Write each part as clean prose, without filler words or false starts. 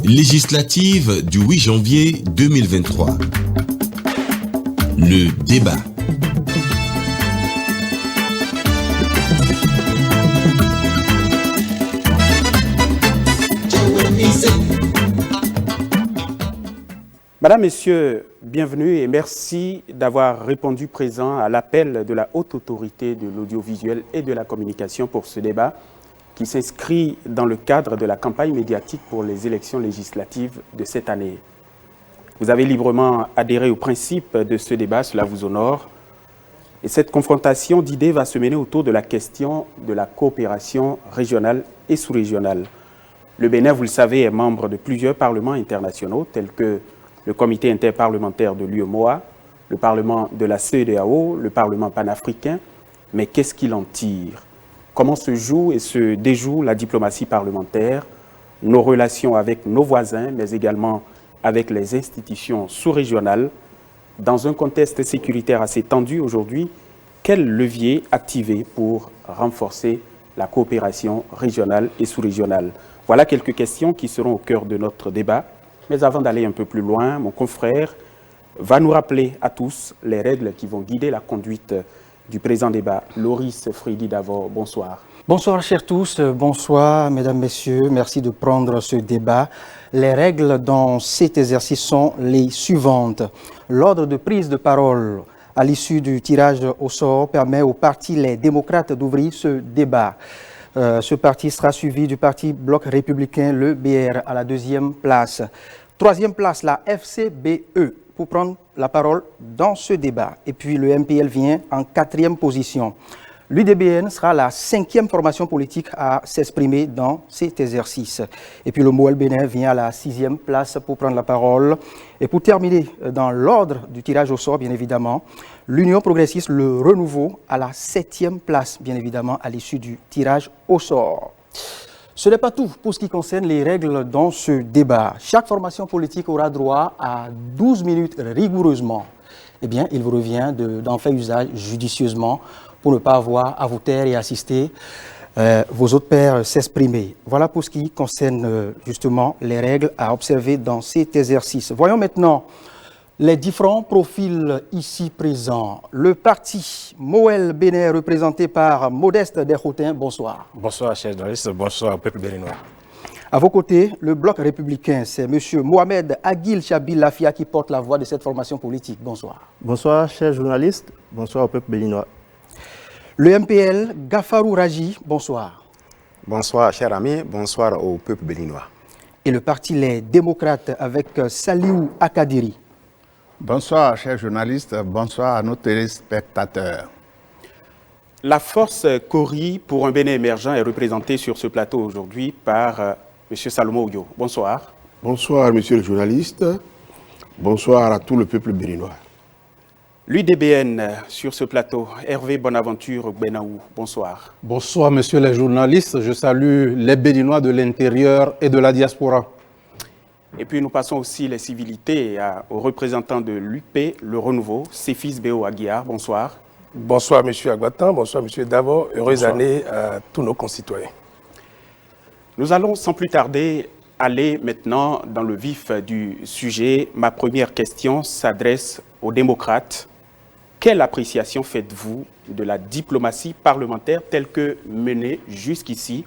Législative du 8 janvier 2023. Le débat. Madame, Messieurs, bienvenue et merci d'avoir répondu présent à l'appel de la Haute Autorité de l'Audiovisuel et de la Communication pour ce débat qui s'inscrit dans le cadre de la campagne médiatique pour les élections législatives de cette année. Vous avez librement adhéré au principe de ce débat, cela vous honore. Et cette confrontation d'idées va se mener autour de la question de la coopération régionale et sous-régionale. Le Bénin, vous le savez, est membre de plusieurs parlements internationaux tels que le comité interparlementaire de l'UEMOA, le parlement de la CEDEAO, le parlement panafricain. Mais qu'est-ce qu'il en tire? Comment se joue et se déjoue la diplomatie parlementaire, nos relations avec nos voisins, mais également avec les institutions sous-régionales? Dans un contexte sécuritaire assez tendu aujourd'hui, quel levier activer pour renforcer la coopération régionale et sous-régionale? Voilà quelques questions qui seront au cœur de notre débat. Mais avant d'aller un peu plus loin, mon confrère va nous rappeler à tous les règles qui vont guider la conduite du présent débat. Loris Fridi Davor, bonsoir. Bonsoir chers tous, bonsoir mesdames, messieurs, merci de prendre ce débat. Les règles dans cet exercice sont les suivantes. L'ordre de prise de parole à l'issue du tirage au sort permet au parti Les Démocrates d'ouvrir ce débat. Ce parti sera suivi du parti Bloc républicain, le BR, à la deuxième place. Troisième place, la FCBE, pour prendre la parole dans ce débat. Et puis le MPL vient en quatrième position. L'UDBN sera la cinquième formation politique à s'exprimer dans cet exercice. Et puis le MOL Bénin vient à la sixième place pour prendre la parole. Et pour terminer dans l'ordre du tirage au sort, bien évidemment, l'Union progressiste, le Renouveau, à la septième place, bien évidemment, à l'issue du tirage au sort. Ce n'est pas tout pour ce qui concerne les règles dans ce débat. Chaque formation politique aura droit à 12 minutes rigoureusement. Eh bien, il vous revient d'en faire usage judicieusement pour ne pas avoir à vous taire et assister vos autres pairs s'exprimer. Voilà pour ce qui concerne justement les règles à observer dans cet exercice. Voyons maintenant les différents profils ici présents. Le parti Moël Bénin, représenté par Modeste Desroutins, bonsoir. Bonsoir, chers journalistes, bonsoir au peuple béninois. À vos côtés, le bloc républicain, c'est M. Mohamed Aguil Chabil Lafia qui porte la voix de cette formation politique. Bonsoir. Bonsoir, chers journalistes, bonsoir au peuple béninois. Le MPL, Gafarou Raji, bonsoir. Bonsoir, chers amis, bonsoir au peuple béninois. Et le parti Les Démocrates avec Saliou Akadiri. Bonsoir, chers journalistes, bonsoir à nos téléspectateurs. La force Kori pour un Bénin émergent est représentée sur ce plateau aujourd'hui par M. Salomon Oyo. Bonsoir. Bonsoir, monsieur le journaliste. Bonsoir à tout le peuple béninois. L'UDBN sur ce plateau, Hervé Bonaventure Benaou. Bonsoir. Bonsoir, messieurs les journalistes. Je salue les Béninois de l'intérieur et de la diaspora. Et puis nous passons aussi les civilités aux représentants de l'UP, le Renouveau, Séfis Béo Aguiar. Bonsoir. Bonsoir, monsieur Aguatan. Bonsoir, monsieur Davor. Heureuse année à tous nos concitoyens. Nous allons sans plus tarder aller maintenant dans le vif du sujet. Ma première question s'adresse aux démocrates. Quelle appréciation faites-vous de la diplomatie parlementaire telle que menée jusqu'ici?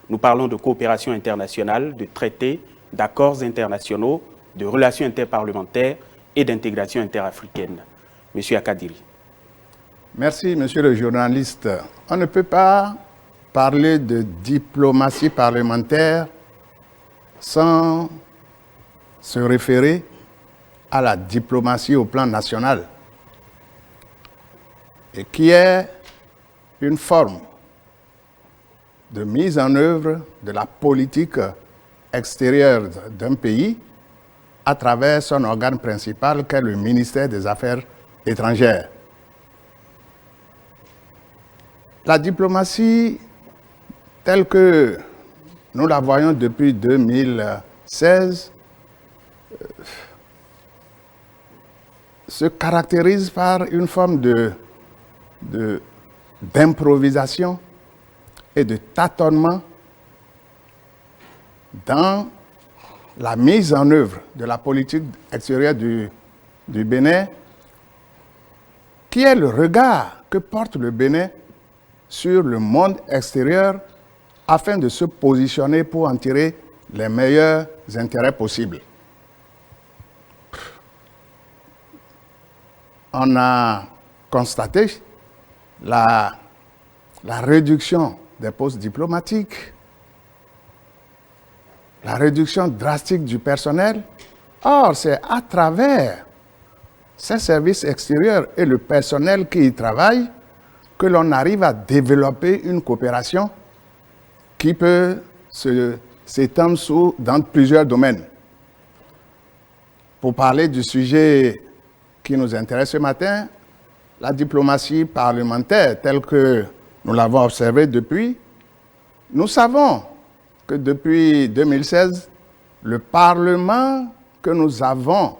Nous parlons de coopération internationale, de traités, d'accords internationaux, de relations interparlementaires et d'intégration interafricaine. Monsieur Akadiri. Merci, monsieur le journaliste. On ne peut pas parler de diplomatie parlementaire sans se référer à la diplomatie au plan national, et qui est une forme de mise en œuvre de la politique extérieure d'un pays à travers son organe principal qu'est le ministère des Affaires étrangères. La diplomatie telle que nous la voyons depuis 2016 se caractérise par une forme d'improvisation et de tâtonnement dans la mise en œuvre de la politique extérieure du Bénin, qui est le regard que porte le Bénin sur le monde extérieur afin de se positionner pour en tirer les meilleurs intérêts possibles. On a constaté la réduction des postes diplomatiques, la réduction drastique du personnel. Or, c'est à travers ces services extérieurs et le personnel qui y travaille que l'on arrive à développer une coopération qui peut s'étendre dans plusieurs domaines. Pour parler du sujet qui nous intéresse ce matin, la diplomatie parlementaire telle que nous l'avons observée depuis, nous savons que depuis 2016, le Parlement que nous avons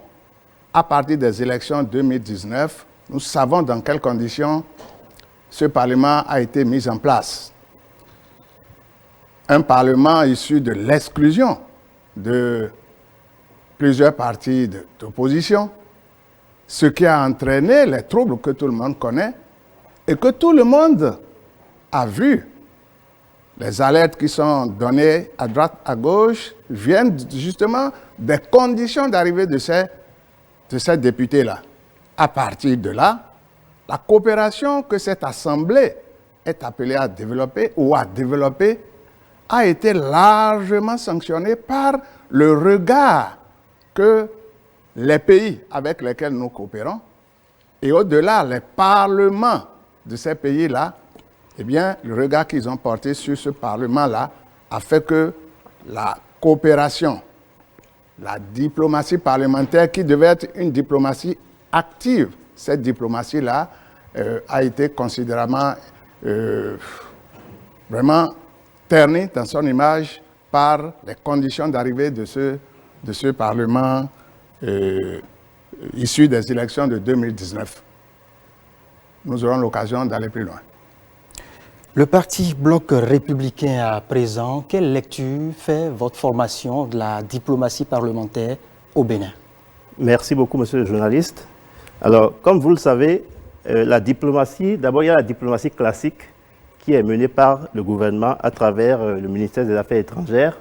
à partir des élections 2019, nous savons dans quelles conditions ce Parlement a été mis en place. Un Parlement issu de l'exclusion de plusieurs partis d'opposition, ce qui a entraîné les troubles que tout le monde connaît et que tout le monde a vu. Les alertes qui sont données à droite, à gauche, viennent justement des conditions d'arrivée de ces députés-là. À partir de là, la coopération que cette Assemblée est appelée à développer ou à développer a été largement sanctionnée par le regard que les pays avec lesquels nous coopérons, et au-delà, les parlements de ces pays-là, eh bien, le regard qu'ils ont porté sur ce Parlement-là a fait que la coopération, la diplomatie parlementaire qui devait être une diplomatie active, cette diplomatie-là a été considérablement, vraiment ternie dans son image par les conditions d'arrivée de ce Parlement issu des élections de 2019. Nous aurons l'occasion d'aller plus loin. Le parti Bloc républicain à présent, quelle lecture fait votre formation de la diplomatie parlementaire au Bénin? Merci beaucoup, monsieur le journaliste. Alors, comme vous le savez, la diplomatie, d'abord il y a la diplomatie classique qui est menée par le gouvernement à travers le ministère des Affaires étrangères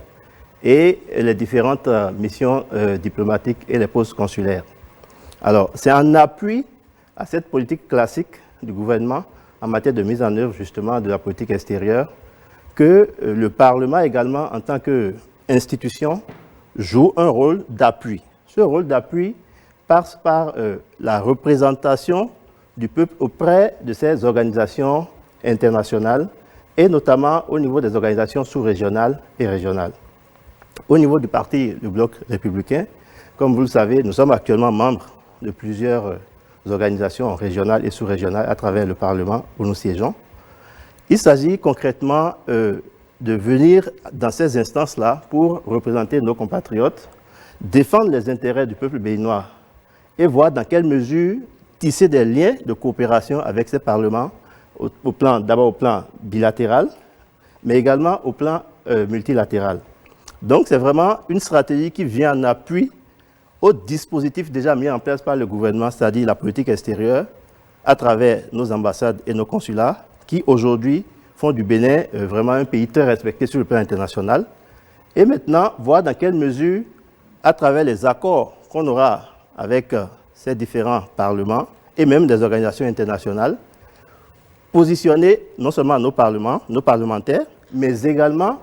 et les différentes missions diplomatiques et les postes consulaires. Alors, c'est en appui à cette politique classique du gouvernement en matière de mise en œuvre justement de la politique extérieure que le Parlement également, en tant qu'institution, joue un rôle d'appui. Ce rôle d'appui passe par la représentation du peuple auprès de ces organisations internationales et notamment au niveau des organisations sous-régionales et régionales. Au niveau du parti du Bloc républicain, comme vous le savez, nous sommes actuellement membres de plusieurs organisations régionales et sous-régionales à travers le Parlement où nous siégeons. Il s'agit concrètement de venir dans ces instances-là pour représenter nos compatriotes, défendre les intérêts du peuple béninois et voir dans quelle mesure tisser des liens de coopération avec ces parlements, d'abord au plan bilatéral, mais également au plan multilatéral. Donc c'est vraiment une stratégie qui vient en appui au dispositif déjà mis en place par le gouvernement, c'est-à-dire la politique extérieure, à travers nos ambassades et nos consulats, qui aujourd'hui font du Bénin vraiment un pays très respecté sur le plan international. Et maintenant, voir dans quelle mesure, à travers les accords qu'on aura avec ces différents parlements et même des organisations internationales, positionner non seulement nos parlementaires, mais également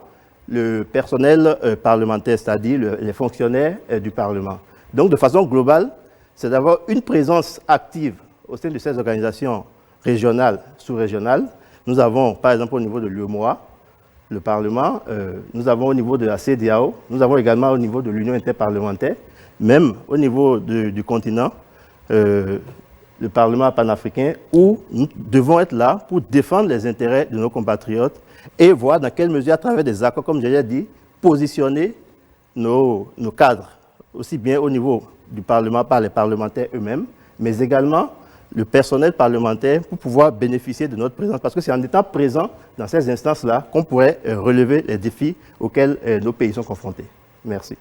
le personnel parlementaire, c'est-à-dire les fonctionnaires du Parlement. Donc, de façon globale, c'est d'avoir une présence active au sein de ces organisations régionales, sous-régionales. Nous avons, par exemple, au niveau de l'UEMOA, le Parlement, nous avons au niveau de la CEDEAO, nous avons également au niveau de l'Union interparlementaire, même au niveau du continent, le Parlement panafricain, où nous devons être là pour défendre les intérêts de nos compatriotes et voir dans quelle mesure, à travers des accords, comme je l'ai dit, positionner nos cadres, aussi bien au niveau du Parlement par les parlementaires eux-mêmes, mais également le personnel parlementaire pour pouvoir bénéficier de notre présence. Parce que c'est en étant présent dans ces instances-là qu'on pourrait relever les défis auxquels nos pays sont confrontés. Merci.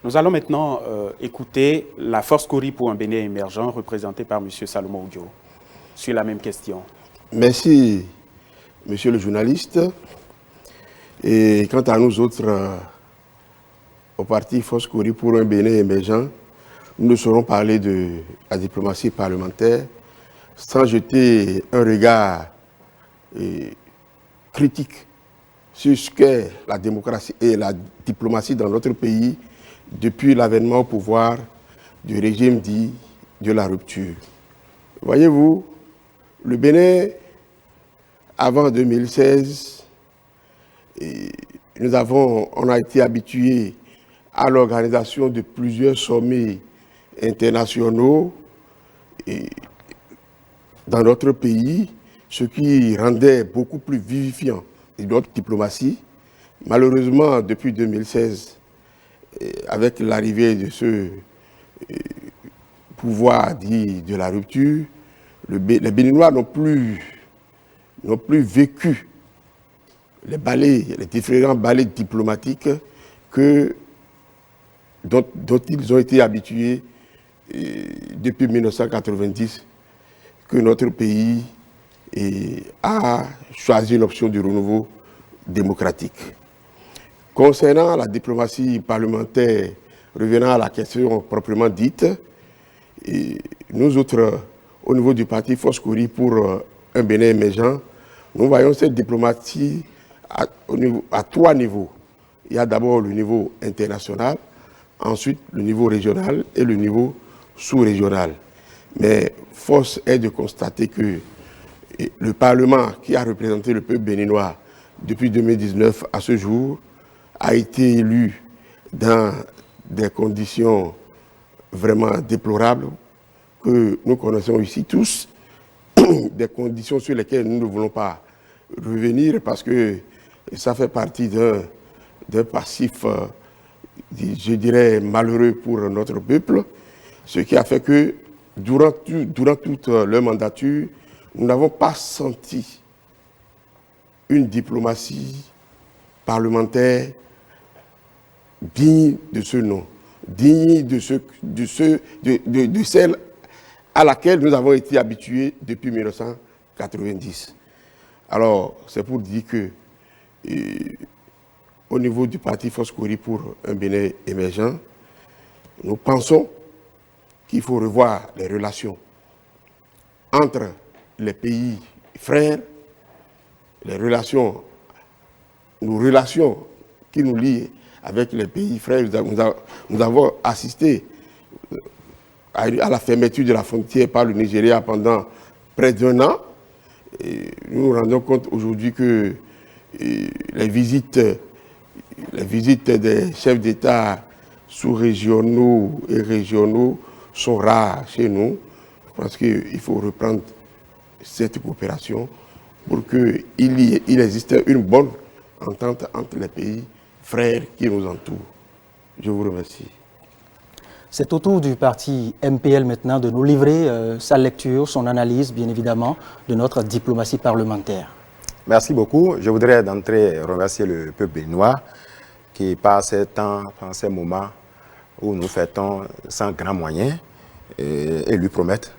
Nous allons maintenant écouter la Force Kori pour un Bénin émergent, représentée par M. Salomon Oudjo, sur la même question. Merci, monsieur le journaliste. Et quant à nous autres, au parti Force Kori pour un Bénin émergent, nous ne saurons parler de la diplomatie parlementaire sans jeter un regard critique sur ce qu'est la démocratie et la diplomatie dans notre pays depuis l'avènement au pouvoir du régime dit de la rupture. Voyez-vous, le Bénin, avant 2016, on a été habitué à l'organisation de plusieurs sommets internationaux dans notre pays, ce qui rendait beaucoup plus vivifiant notre diplomatie. Malheureusement, depuis 2016, avec l'arrivée de ce pouvoir dit de la rupture, les Béninois n'ont plus vécu les différents balais diplomatiques dont ils ont été habitués depuis 1990, que notre pays a choisi l'option du renouveau démocratique. Concernant la diplomatie parlementaire, revenant à la question proprement dite, nous autres, au niveau du parti Force Kori pour un Bénin émergent, nous voyons cette diplomatie à trois niveaux. Il y a d'abord le niveau international, ensuite le niveau régional et le niveau sous-régional. Mais force est de constater que le Parlement qui a représenté le peuple béninois depuis 2019 à ce jour a été élu dans des conditions vraiment déplorables que nous connaissons ici tous, des conditions sur lesquelles nous ne voulons pas revenir parce que ça fait partie d'un passif, je dirais, malheureux pour notre peuple, ce qui a fait que durant toute leur mandature, nous n'avons pas senti une diplomatie parlementaire digne de ce nom, digne de celle à laquelle nous avons été habitués depuis 1990. Alors, c'est pour dire que au niveau du parti Force Kori pour un Bénin émergent, nous pensons qu'il faut revoir les relations entre les pays frères, nos relations qui nous lient avec les pays frères. Nous avons assisté à la fermeture de la frontière par le Nigeria pendant près d'1 an. Et nous nous rendons compte aujourd'hui que les visites des chefs d'État sous-régionaux et régionaux sont rares chez nous. Je pense qu'il faut reprendre cette coopération pour qu'il existe une bonne entente entre les pays frères qui nous entourent. Je vous remercie. C'est au tour du parti MPL maintenant de nous livrer sa lecture, son analyse, bien évidemment, de notre diplomatie parlementaire. Merci beaucoup. Je voudrais d'entrée remercier le peuple béninois qui, par ces temps, par ces moments où nous fêtons sans grands moyens, et lui promettre,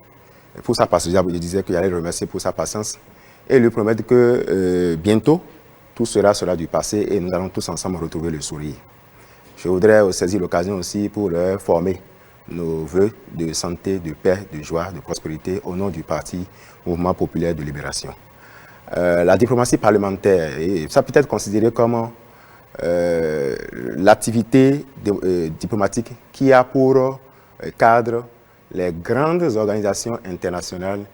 pour sa patience, je disais qu'il allait le remercier pour sa patience, et lui promettre que bientôt, tout cela sera du passé et nous allons tous ensemble retrouver le sourire. Je voudrais saisir l'occasion aussi pour leur former nos voeux de santé, de paix, de joie, de prospérité au nom du parti Mouvement Populaire de Libération. La diplomatie parlementaire, et ça peut être considéré comme l'activité diplomatique qui a pour cadre les grandes organisations internationales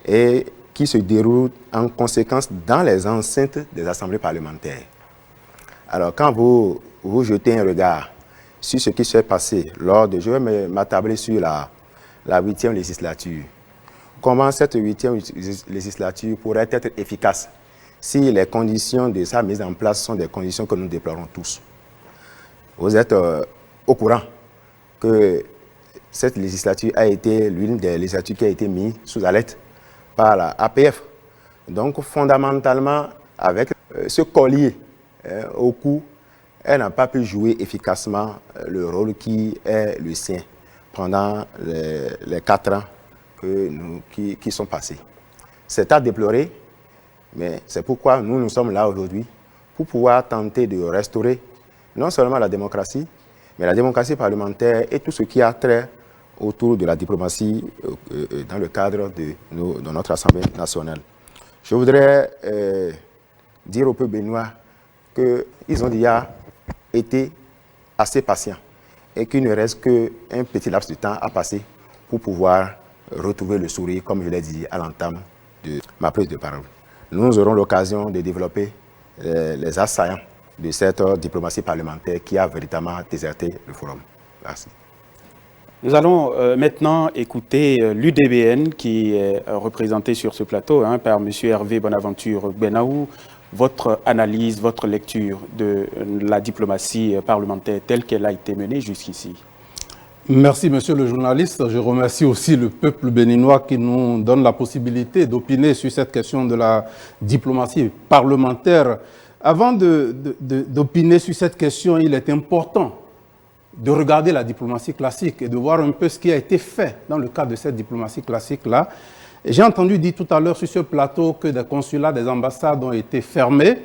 et qui se déroulent en conséquence dans les enceintes des assemblées parlementaires. Alors, quand vous jetez un regard sur ce qui s'est passé je vais m'attabler sur la 8e législature. Comment cette 8e législature pourrait être efficace si les conditions de sa mise en place sont des conditions que nous déplorons tous. Vous êtes au courant que cette législature a été l'une des législatures qui a été mise sous alerte par la APF. Donc, fondamentalement, avec ce collier au cou, elle n'a pas pu jouer efficacement le rôle qui est le sien pendant les 4 ans qui sont passés. C'est à déplorer, mais c'est pourquoi nous sommes là aujourd'hui, pour pouvoir tenter de restaurer non seulement la démocratie, mais la démocratie parlementaire et tout ce qui a trait autour de la diplomatie dans le cadre de notre Assemblée nationale. Je voudrais dire au peuple béninois qu'ils ont déjà été assez patients et qu'il ne reste qu'un petit laps de temps à passer pour pouvoir retrouver le sourire, comme je l'ai dit à l'entame de ma prise de parole. Nous aurons l'occasion de développer les assaillants de cette diplomatie parlementaire qui a véritablement déserté le forum. Merci. Nous allons maintenant écouter l'UDBN qui est représenté sur ce plateau par M. Hervé Bonaventure Benaou. Votre analyse, votre lecture de la diplomatie parlementaire telle qu'elle a été menée jusqu'ici. Merci, monsieur le journaliste. Je remercie aussi le peuple béninois qui nous donne la possibilité d'opiner sur cette question de la diplomatie parlementaire. Avant d'opiner sur cette question, il est important de regarder la diplomatie classique et de voir un peu ce qui a été fait dans le cadre de cette diplomatie classique-là. J'ai entendu dire tout à l'heure sur ce plateau que des consulats, des ambassades ont été fermés.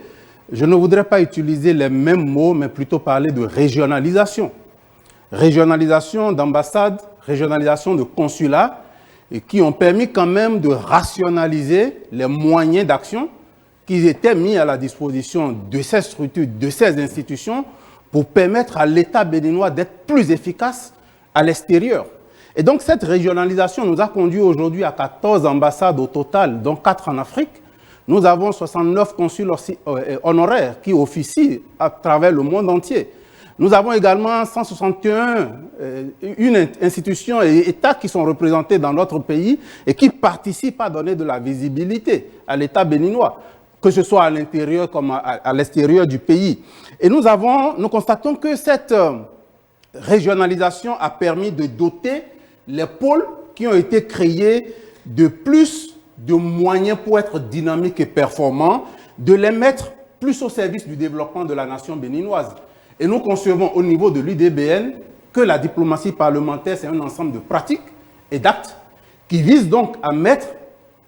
Je ne voudrais pas utiliser les mêmes mots, mais plutôt parler de régionalisation. Régionalisation d'ambassades, régionalisation de consulats, et qui ont permis quand même de rationaliser les moyens d'action qui étaient mis à la disposition de ces structures, de ces institutions, pour permettre à l'État béninois d'être plus efficace à l'extérieur. Et donc cette régionalisation nous a conduit aujourd'hui à 14 ambassades au total, dont 4 en Afrique. Nous avons 69 consuls honoraires qui officient à travers le monde entier. Nous avons également 161 institutions et États qui sont représentés dans notre pays et qui participent à donner de la visibilité à l'État béninois, que ce soit à l'intérieur comme à l'extérieur du pays. Et nous constatons que cette régionalisation a permis de doter les pôles qui ont été créés de plus de moyens pour être dynamiques et performants, de les mettre plus au service du développement de la nation béninoise. Et nous concevons au niveau de l'UDBN que la diplomatie parlementaire, c'est un ensemble de pratiques et d'actes qui visent donc à mettre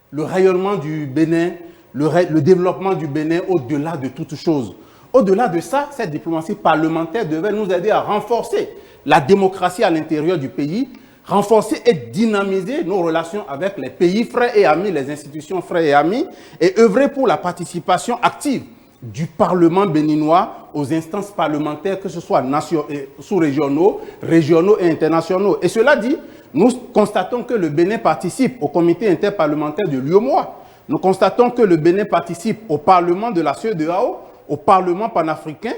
le rayonnement du Bénin, le développement du Bénin au-delà de toute chose. Au-delà de ça, cette diplomatie parlementaire devait nous aider à renforcer la démocratie à l'intérieur du pays, renforcer et dynamiser nos relations avec les pays frères et amis, les institutions frères et amis, et œuvrer pour la participation active du Parlement béninois aux instances parlementaires, que ce soit sous-régionaux, régionaux et internationaux. Et cela dit, nous constatons que le Bénin participe au comité interparlementaire de l'UEMOA. Nous constatons que le Bénin participe au Parlement de la CEDEAO, au Parlement panafricain,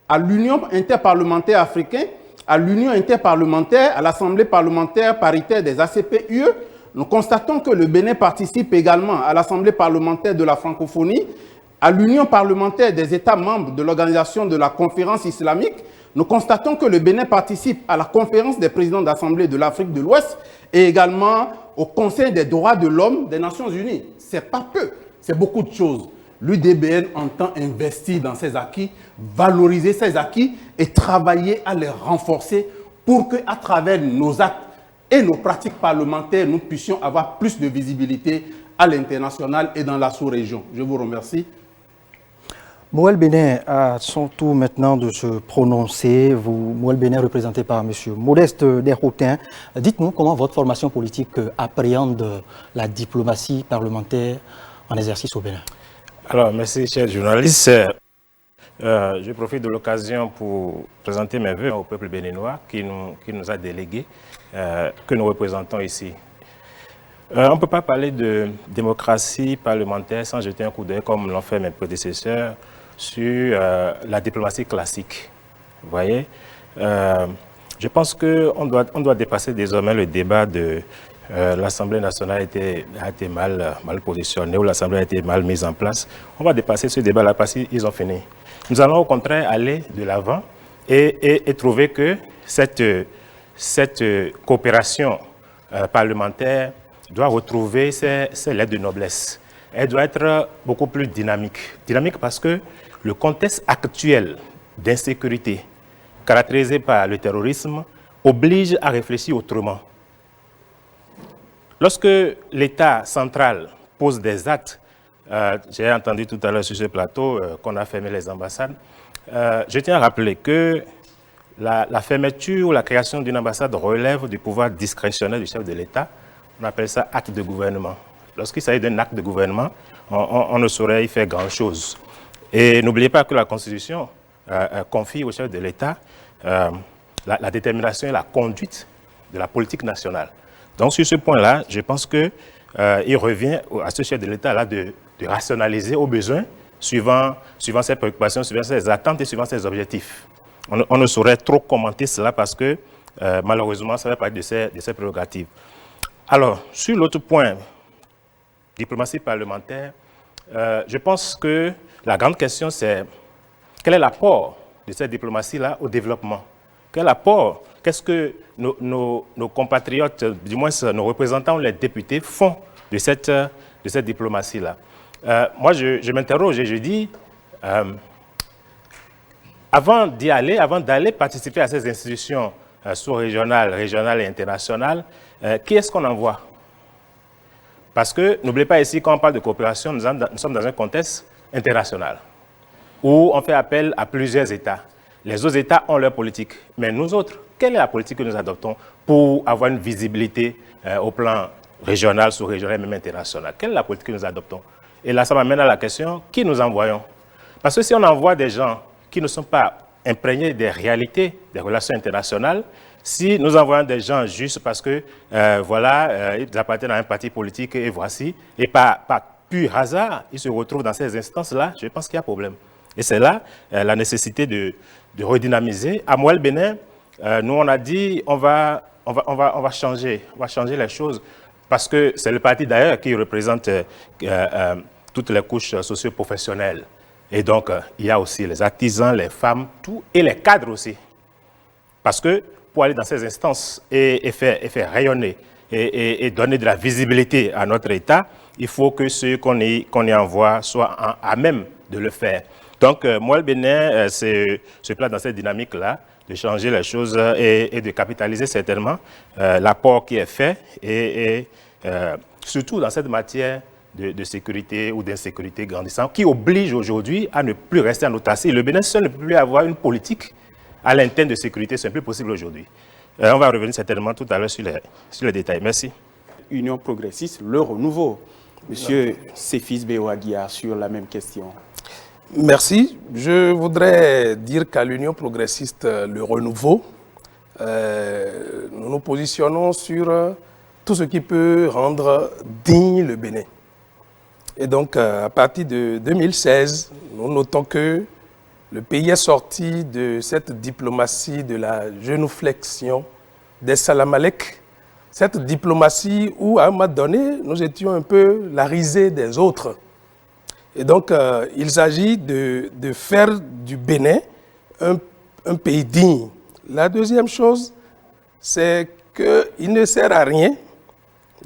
à l'Union interparlementaire africaine, à l'Union interparlementaire, à l'Assemblée parlementaire paritaire des ACP-UE. Nous constatons que le Bénin participe également à l'Assemblée parlementaire de la francophonie, à l'Union parlementaire des États membres de l'Organisation de la Conférence islamique. Nous constatons que le Bénin participe à la conférence des présidents d'Assemblée de l'Afrique de l'Ouest et également au Conseil des droits de l'homme des Nations Unies. Ce n'est pas peu, c'est beaucoup de choses. L'UDBN entend investir dans ces acquis, valoriser ces acquis et travailler à les renforcer pour qu'à travers nos actes et nos pratiques parlementaires, nous puissions avoir plus de visibilité à l'international et dans la sous-région. Je vous remercie. Mouel Bénin a son tour maintenant de se prononcer. Mouel Bénin représenté par M. Modeste Desroutin. Dites-nous comment votre formation politique appréhende la diplomatie parlementaire en exercice au Bénin. Alors, merci, chers journalistes. Je profite de l'occasion pour présenter mes vœux au peuple béninois qui nous a délégués, que nous représentons ici. On ne peut pas parler de démocratie parlementaire sans jeter un coup d'œil, comme l'ont fait mes prédécesseurs, sur la diplomatie classique. Vous voyez, je pense qu'on doit dépasser désormais le débat de l'Assemblée nationale a été mal positionnée ou l'Assemblée a été mal mise en place. On va dépasser ce débat-là parce qu'ils ont fini. Nous allons au contraire aller de l'avant et trouver que cette coopération parlementaire doit retrouver ses lettres de noblesse. Elle doit être beaucoup plus dynamique. Dynamique parce que le contexte actuel d'insécurité, caractérisé par le terrorisme, oblige à réfléchir autrement. Lorsque l'État central pose des actes, j'ai entendu tout à l'heure sur ce plateau qu'on a fermé les ambassades, je tiens à rappeler que la fermeture ou la création d'une ambassade relève du pouvoir discrétionnaire du chef de l'État. On appelle ça acte de gouvernement. Lorsqu'il s'agit d'un acte de gouvernement, on ne saurait y faire grand-chose. Et n'oubliez pas que la Constitution confie au chef de l'État la détermination et la conduite de la politique nationale. Donc sur ce point-là, je pense qu'il revient à ce chef de l'État-là de rationaliser au besoin, suivant ses préoccupations, suivant ses attentes et suivant ses objectifs. On ne saurait trop commenter cela parce que malheureusement, ça fait partie de ses prérogatives. Alors, sur l'autre point, diplomatie parlementaire, je pense que la grande question, c'est quel est l'apport de cette diplomatie-là au développement? Quel apport, qu'est-ce que nos compatriotes, du moins nos représentants ou les députés font de cette diplomatie-là? Moi, je m'interroge et je dis, avant d'aller participer à ces institutions sous-régionales, régionales et internationales, qui est-ce qu'on envoie? Parce que, n'oubliez pas ici, quand on parle de coopération, nous sommes dans un contexte international, où on fait appel à plusieurs États. Les autres États ont leur politique, mais nous autres, quelle est la politique que nous adoptons pour avoir une visibilité au plan régional, sous-régional et même international? Quelle est la politique que nous adoptons? Et là, ça m'amène à la question, qui nous envoyons? Parce que si on envoie des gens qui ne sont pas imprégnés des réalités des relations internationales, si nous envoyons des gens juste parce que, ils appartiennent à un parti politique et voici, et par pur hasard, ils se retrouvent dans ces instances-là, je pense qu'il y a problème. Et c'est là la nécessité de redynamiser. À Moelle-Bénin, nous on a dit on va changer les choses parce que c'est le parti d'ailleurs qui représente toutes les couches socio-professionnelles. Et donc il y a aussi les artisans, les femmes, tout, et les cadres aussi. Parce que pour aller dans ces instances et faire rayonner et donner de la visibilité à notre État, il faut que ceux qu'on y envoie soient à même de le faire. Donc, moi, le Bénin se place dans cette dynamique-là, de changer les choses et de capitaliser certainement l'apport qui est fait et surtout dans cette matière de sécurité ou d'insécurité grandissante qui oblige aujourd'hui à ne plus rester en autarcie. Le Bénin seul ne peut plus avoir une politique à l'interne de sécurité, c'est plus possible aujourd'hui. On va revenir certainement tout à l'heure sur les détails. Merci. Union progressiste, le renouveau. Monsieur Séphis Béouaguia, sur la même question. Merci. Je voudrais dire qu'à l'Union progressiste, le renouveau, nous nous positionnons sur tout ce qui peut rendre digne le Bénin. Et donc, à partir de 2016, nous notons que le pays est sorti de cette diplomatie de la genuflexion des Salamalek, cette diplomatie où, à un moment donné, nous étions un peu la risée des autres. Et donc, il s'agit de faire du Bénin un pays digne. La deuxième chose, c'est qu'il ne sert à rien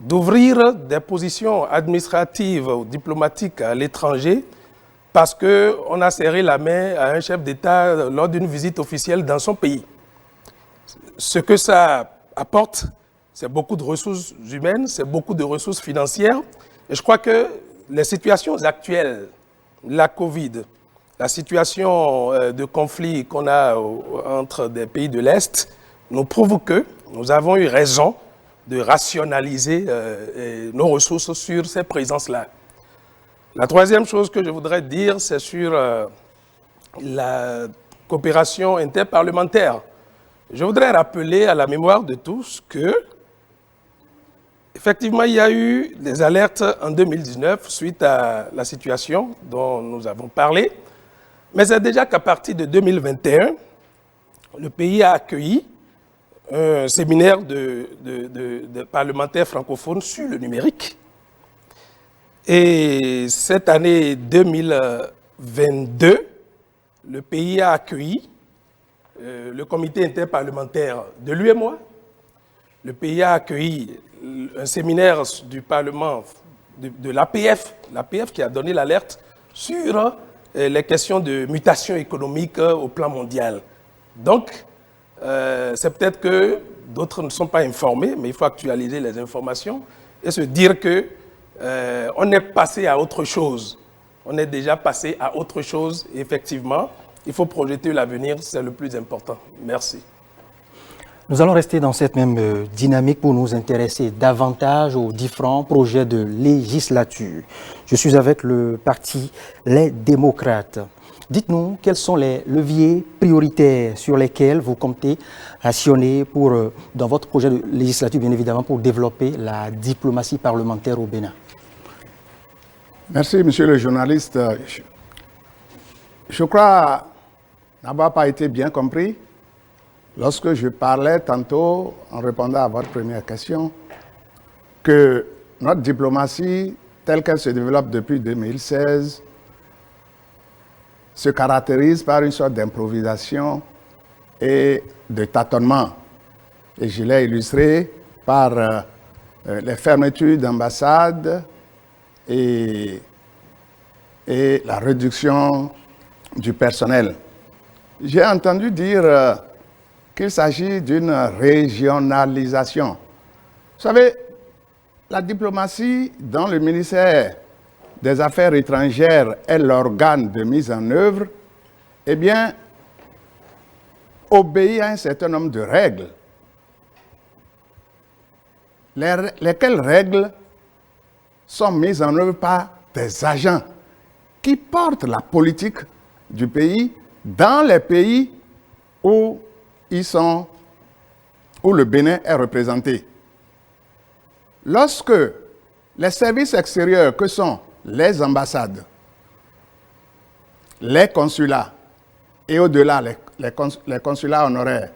d'ouvrir des positions administratives ou diplomatiques à l'étranger parce qu'on a serré la main à un chef d'État lors d'une visite officielle dans son pays. Ce que ça apporte, c'est beaucoup de ressources humaines, c'est beaucoup de ressources financières. Et je crois que les situations actuelles, la Covid, la situation de conflit qu'on a entre des pays de l'Est, nous prouvent que nous avons eu raison de rationaliser nos ressources sur ces présences-là. La troisième chose que je voudrais dire, c'est sur la coopération interparlementaire. Je voudrais rappeler à la mémoire de tous que, effectivement, il y a eu des alertes en 2019 suite à la situation dont nous avons parlé, mais c'est déjà qu'à partir de 2021, le pays a accueilli un séminaire de parlementaires francophones sur le numérique. Et cette année 2022, le pays a accueilli le comité interparlementaire de l'UEMOA, le pays a accueilli un séminaire du Parlement de l'APF, l'APF qui a donné l'alerte sur les questions de mutation économique au plan mondial. Donc, c'est peut-être que d'autres ne sont pas informés, mais il faut actualiser les informations et se dire que on est passé à autre chose. On est déjà passé à autre chose. Et effectivement, il faut projeter l'avenir, c'est le plus important. Merci. Nous allons rester dans cette même dynamique pour nous intéresser davantage aux différents projets de législature. Je suis avec le parti Les Démocrates. Dites-nous quels sont les leviers prioritaires sur lesquels vous comptez actionner dans votre projet de législature, bien évidemment, pour développer la diplomatie parlementaire au Bénin. Merci, monsieur le journaliste. Je crois n'avoir pas été bien compris lorsque je parlais tantôt, en répondant à votre première question, que notre diplomatie, telle qu'elle se développe depuis 2016, se caractérise par une sorte d'improvisation et de tâtonnement. Et je l'ai illustré par les fermetures d'ambassades et la réduction du personnel. J'ai entendu dire qu'il s'agit d'une régionalisation. Vous savez, la diplomatie dans le ministère des Affaires étrangères est l'organe de mise en œuvre, eh bien, obéit à un certain nombre de règles. Lesquelles règles sont mises en œuvre par des agents qui portent la politique du pays dans les pays où le Bénin est représenté. Lorsque les services extérieurs que sont les ambassades, les consulats et au-delà les consulats honoraires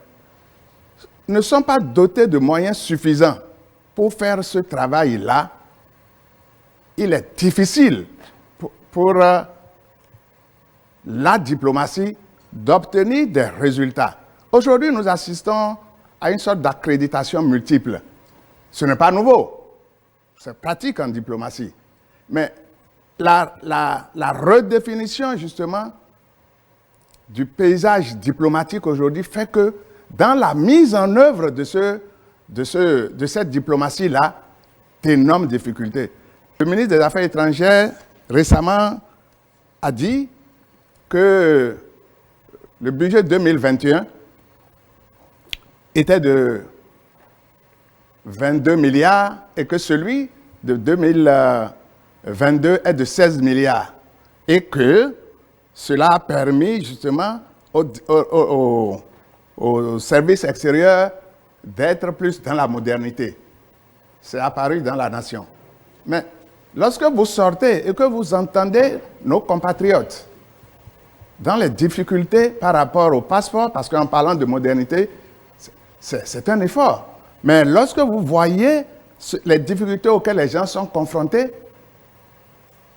ne sont pas dotés de moyens suffisants pour faire ce travail-là, il est difficile pour la diplomatie d'obtenir des résultats. Aujourd'hui, nous assistons à une sorte d'accréditation multiple. Ce n'est pas nouveau, c'est pratique en diplomatie. Mais la redéfinition, justement, du paysage diplomatique aujourd'hui fait que dans la mise en œuvre de cette diplomatie-là, d'énormes difficultés. Le ministre des Affaires étrangères, récemment, a dit que le budget 2021 était de 22 milliards et que celui de 2022 est de 16 milliards. Et que cela a permis justement aux services extérieurs d'être plus dans la modernité. C'est apparu dans la nation. Mais lorsque vous sortez et que vous entendez nos compatriotes dans les difficultés par rapport au passeport, parce qu'en parlant de modernité, c'est un effort. Mais lorsque vous voyez les difficultés auxquelles les gens sont confrontés,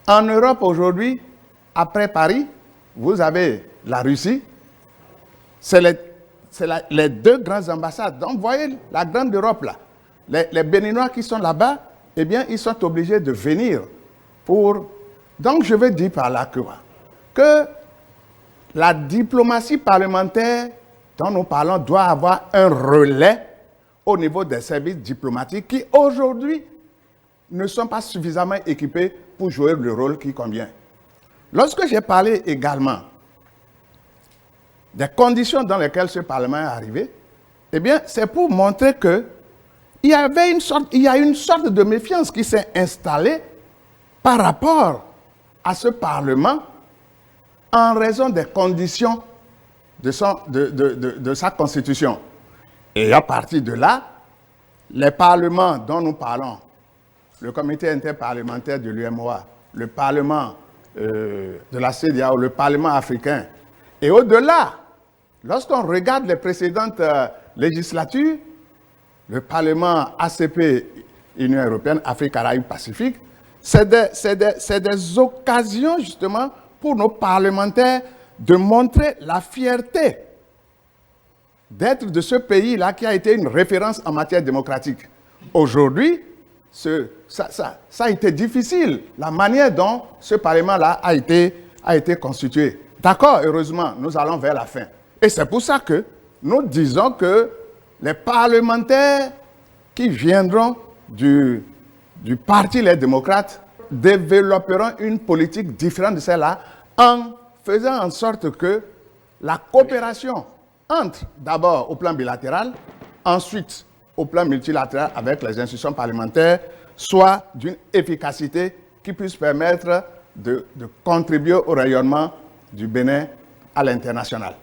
en Europe aujourd'hui, après Paris, vous avez la Russie, c'est les deux grandes ambassades. Donc vous voyez la grande Europe là, les Béninois qui sont là-bas, eh bien ils sont obligés de venir pour... Donc je veux dire par là que la diplomatie parlementaire dont nous parlons doit avoir un relais au niveau des services diplomatiques qui aujourd'hui ne sont pas suffisamment équipés pour jouer le rôle qui convient. Lorsque j'ai parlé également des conditions dans lesquelles ce Parlement est arrivé, eh bien c'est pour montrer que il y a une sorte de méfiance qui s'est installée par rapport à ce Parlement en raison des conditions de sa constitution. Et à partir de là, les parlements dont nous parlons, le comité interparlementaire de l'UMOA, le parlement de la CEDEAO, le parlement africain, et au-delà, lorsqu'on regarde les précédentes législatures, le parlement ACP, Union européenne, Afrique, Caraïbes, Pacifique, c'est des occasions justement pour nos parlementaires de montrer la fierté d'être de ce pays-là qui a été une référence en matière démocratique. Aujourd'hui, ça a été difficile, la manière dont ce Parlement-là a été constitué. D'accord, heureusement, nous allons vers la fin. Et c'est pour ça que nous disons que les parlementaires qui viendront du Parti Les Démocrates développeront une politique différente de celle-là en faisant en sorte que la coopération entre d'abord au plan bilatéral, ensuite au plan multilatéral avec les institutions parlementaires, soit d'une efficacité qui puisse permettre de contribuer au rayonnement du Bénin à l'international.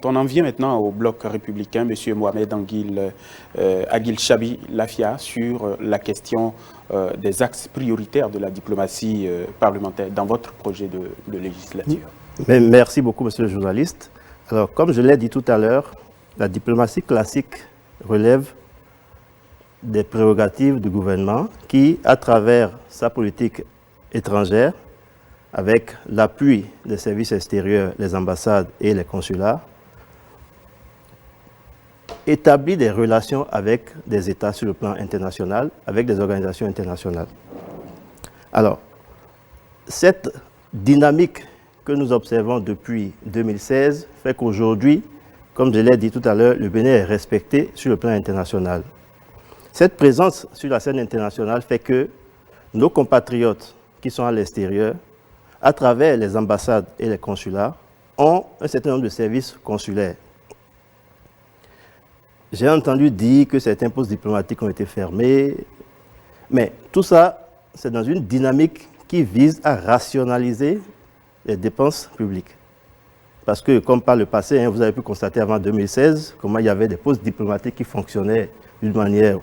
On en vient maintenant au bloc républicain, M. Mohamed Aguil Chabi Lafia, sur la question des axes prioritaires de la diplomatie parlementaire dans votre projet de législature. Merci beaucoup, monsieur le journaliste. Alors, comme je l'ai dit tout à l'heure, la diplomatie classique relève des prérogatives du gouvernement qui, à travers sa politique étrangère, avec l'appui des services extérieurs, les ambassades et les consulats, établit des relations avec des États sur le plan international, avec des organisations internationales. Alors, cette dynamique que nous observons depuis 2016 fait qu'aujourd'hui, comme je l'ai dit tout à l'heure, le Bénin est respecté sur le plan international. Cette présence sur la scène internationale fait que nos compatriotes qui sont à l'extérieur, à travers les ambassades et les consulats, ont un certain nombre de services consulaires. J'ai entendu dire que certains postes diplomatiques ont été fermés, mais tout ça, c'est dans une dynamique qui vise à rationaliser les dépenses publiques. Parce que, comme par le passé, vous avez pu constater avant 2016 comment il y avait des postes diplomatiques qui fonctionnaient d'une manière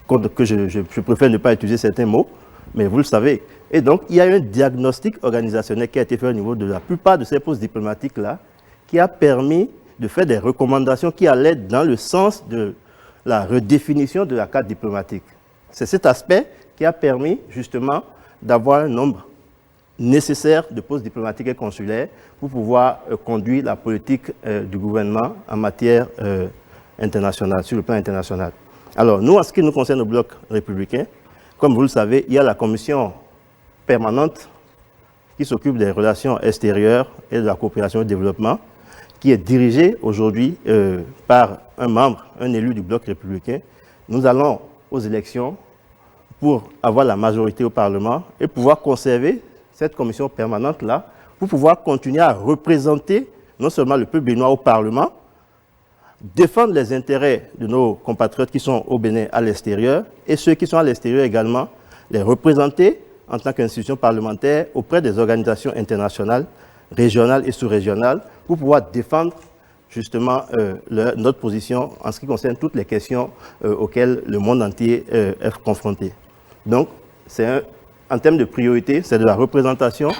que je préfère ne pas utiliser certains mots, mais vous le savez. Et donc, il y a un diagnostic organisationnel qui a été fait au niveau de la plupart de ces postes diplomatiques-là, qui a permis de faire des recommandations qui allaient dans le sens de la redéfinition de la carte diplomatique. C'est cet aspect qui a permis justement d'avoir un nombre nécessaire de postes diplomatiques et consulaires pour pouvoir conduire la politique du gouvernement en matière internationale, sur le plan international. Alors, nous, en ce qui nous concerne au bloc républicain, comme vous le savez, il y a la commission permanente qui s'occupe des relations extérieures et de la coopération et du développement, qui est dirigée aujourd'hui par un membre, un élu du bloc républicain. Nous allons aux élections pour avoir la majorité au Parlement et pouvoir conserver cette commission permanente-là, pour pouvoir continuer à représenter non seulement le peuple béninois au Parlement, défendre les intérêts de nos compatriotes qui sont au Bénin à l'extérieur et ceux qui sont à l'extérieur également, les représenter en tant qu'institution parlementaire auprès des organisations internationales, régionales et sous-régionales, pour pouvoir défendre justement notre position en ce qui concerne toutes les questions auxquelles le monde entier est confronté. Donc, en termes de priorité, c'est de la représentation,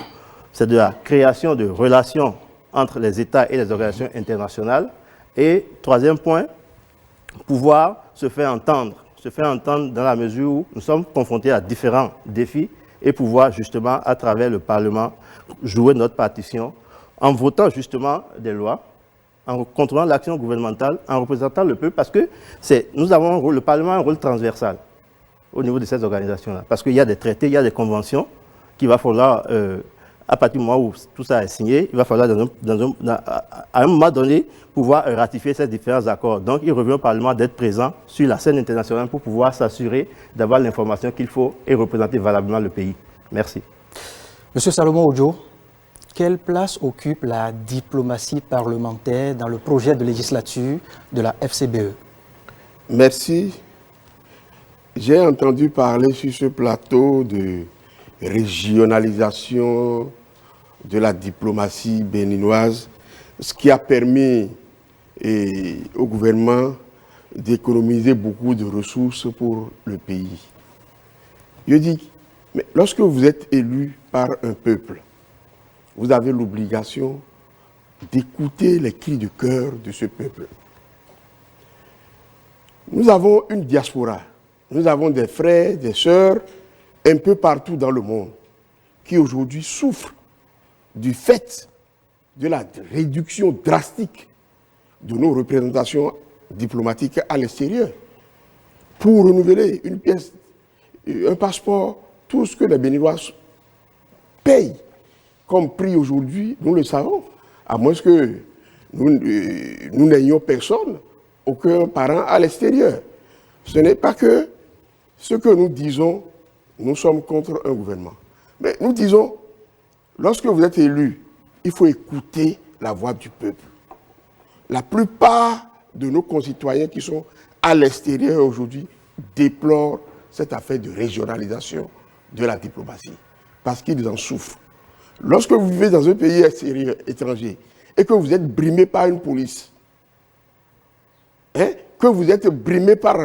c'est de la création de relations entre les États et les organisations internationales. Et troisième point, pouvoir se faire entendre dans la mesure où nous sommes confrontés à différents défis et pouvoir justement, à travers le Parlement, jouer notre partition en votant justement des lois, en contrôlant l'action gouvernementale, en représentant le peuple, parce que le Parlement a un rôle transversal au niveau de ces organisations-là. Parce qu'il y a des traités, il y a des conventions qu'il va falloir, à partir du moment où tout ça est signé, il va falloir à un moment donné pouvoir ratifier ces différents accords. Donc il revient au Parlement d'être présent sur la scène internationale pour pouvoir s'assurer d'avoir l'information qu'il faut et représenter valablement le pays. Merci. Monsieur Salomon Odjo, quelle place occupe la diplomatie parlementaire dans le projet de législature de la FCBE? Merci. J'ai entendu parler sur ce plateau de régionalisation de la diplomatie béninoise, ce qui a permis au gouvernement d'économiser beaucoup de ressources pour le pays. Je dis, mais lorsque vous êtes élu par un peuple, vous avez l'obligation d'écouter les cris du cœur de ce peuple. Nous avons une diaspora, nous avons des frères, des sœurs, un peu partout dans le monde, qui aujourd'hui souffrent du fait de la réduction drastique de nos représentations diplomatiques à l'extérieur pour renouveler une pièce, un passeport, tout ce que les Béninois payent comme prix aujourd'hui, nous le savons, à moins que nous n'ayons personne, aucun parent à l'extérieur. Ce n'est pas que ce que nous disons, nous sommes contre un gouvernement. Mais nous disons, lorsque vous êtes élu, il faut écouter la voix du peuple. La plupart de nos concitoyens qui sont à l'extérieur aujourd'hui déplorent cette affaire de régionalisation de la diplomatie, parce qu'ils en souffrent. Lorsque vous vivez dans un pays extérieur, étranger, et que vous êtes brimé par une police, que vous êtes brimé par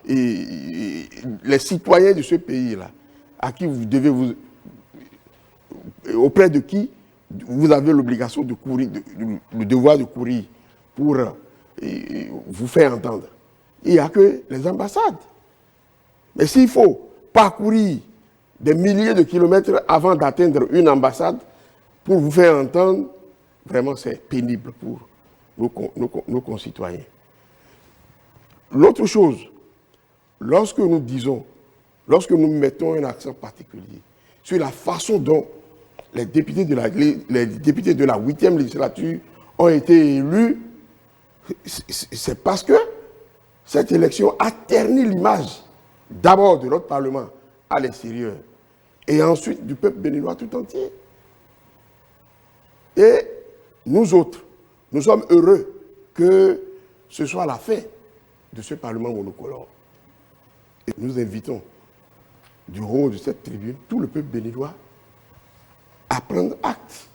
les citoyens de ce pays-là, à qui vous devez auprès de qui vous avez l'obligation de courir, le devoir de courir pour vous faire entendre. Il n'y a que les ambassades. Mais s'il faut parcourir des milliers de kilomètres avant d'atteindre une ambassade pour vous faire entendre, vraiment c'est pénible pour nos concitoyens. L'autre chose, lorsque nous disons, lorsque nous mettons un accent particulier sur la façon dont les députés de la 8e législature ont été élus, c'est parce que cette élection a terni l'image d'abord de notre Parlement à l'extérieur et ensuite du peuple béninois tout entier. Et nous autres, nous sommes heureux que ce soit la fin de ce Parlement monocolore. Et nous invitons du haut de cette tribune tout le peuple béninois à prendre acte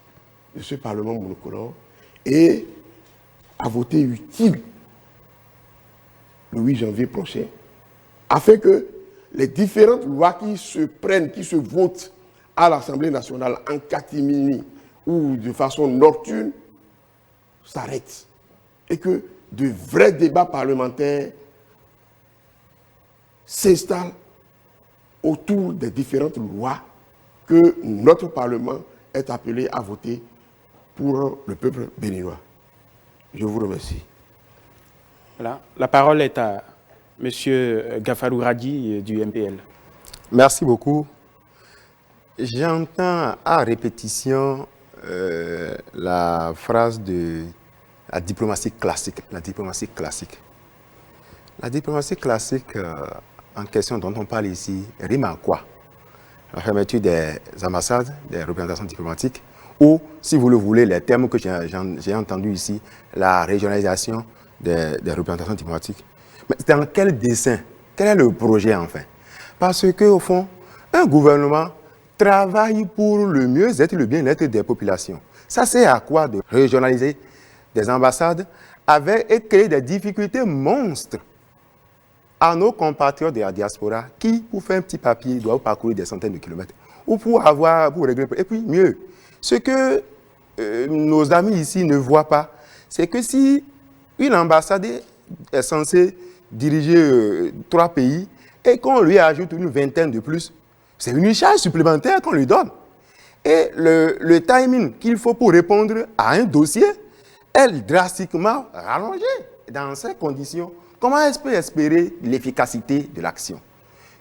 de ce Parlement monocolore et à voter utile le 8 janvier prochain, afin que les différentes lois qui se prennent, qui se votent à l'Assemblée nationale en catimini ou de façon nocturne s'arrêtent et que de vrais débats parlementaires s'installent autour des différentes lois que notre Parlement est appelé à voter pour le peuple béninois. Je vous remercie. Voilà. La parole est à M. Gafarou Radi du MPL. Merci beaucoup. J'entends à répétition la phrase de la diplomatie classique. La diplomatie classique. La diplomatie classique en question dont on parle ici rime à quoi? La fermeture des ambassades, des représentations diplomatiques, ou, si vous le voulez, les termes que j'ai entendus ici, la régionalisation des représentations diplomatiques. Mais dans quel dessein? Quel est le projet enfin? Parce qu'au fond, un gouvernement travaille pour le mieux-être et le bien-être des populations. Ça sert à quoi de régionaliser des ambassades et créer des difficultés monstres à nos compatriotes de la diaspora qui, pour faire un petit papier, doivent parcourir des centaines de kilomètres. Ou pour régler. Et puis, mieux, ce que nos amis ici ne voient pas, c'est que si une ambassade est censée diriger 3 pays et qu'on lui ajoute une vingtaine de plus, c'est une charge supplémentaire qu'on lui donne. Et le timing qu'il faut pour répondre à un dossier est drastiquement rallongé. Dans ces conditions, comment est-ce qu'on peut espérer l'efficacité de l'action?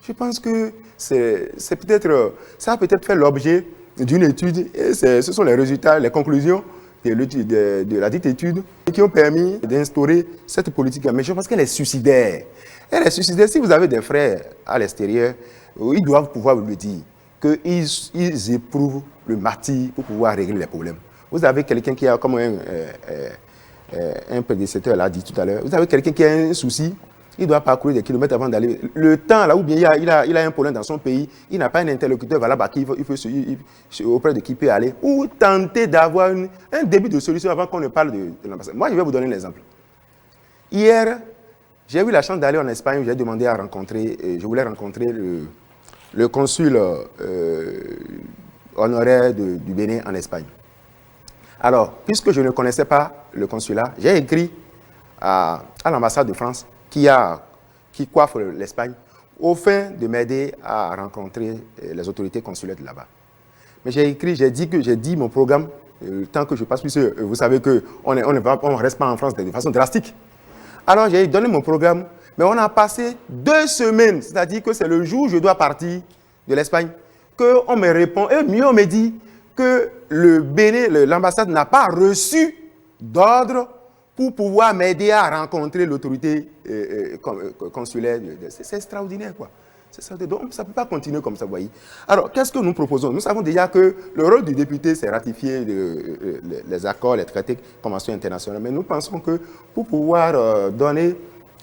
Je pense que ça a peut-être fait l'objet d'une étude et ce sont les résultats, les conclusions de la dite étude qui ont permis d'instaurer cette politique. Mais je pense qu'elle est suicidaire. Elle est suicidaire. Si vous avez des frères à l'extérieur, ils doivent pouvoir vous le dire, qu'ils éprouvent le martyre pour pouvoir régler les problèmes. Vous avez quelqu'un qui a, comme un prédécesseur l'a dit tout à l'heure, vous avez quelqu'un qui a un souci, il doit parcourir des kilomètres avant d'aller. Le temps, là où bien il a un problème dans son pays, il n'a pas un interlocuteur valable auprès de qui il peut aller, ou tenter d'avoir un début de solution avant qu'on ne parle de l'ambassade. Moi, je vais vous donner un exemple. Hier, j'ai eu la chance d'aller en Espagne, j'ai demandé à rencontrer, je voulais rencontrer le consul honoraire du Bénin en Espagne. Alors, puisque je ne connaissais pas le consulat, j'ai écrit à l'ambassade de France qui coiffe l'Espagne, au fin de m'aider à rencontrer les autorités consulaires de là-bas. Mais j'ai dit mon programme le temps que je passe, puisque vous savez qu'on ne reste pas en France de façon drastique. Alors j'ai donné mon programme, mais on a passé 2 semaines, c'est-à-dire que c'est le jour où je dois partir de l'Espagne, qu'on me répond, et mieux on me dit que le Bénin, l'ambassade n'a pas reçu d'ordre pour pouvoir m'aider à rencontrer l'autorité consulaire. C'est extraordinaire, quoi. Donc, ça ne peut pas continuer comme ça, vous voyez. Alors, qu'est-ce que nous proposons? Nous savons déjà que le rôle du député, c'est ratifier les accords, les traités, conventions internationales. Mais nous pensons que pour pouvoir donner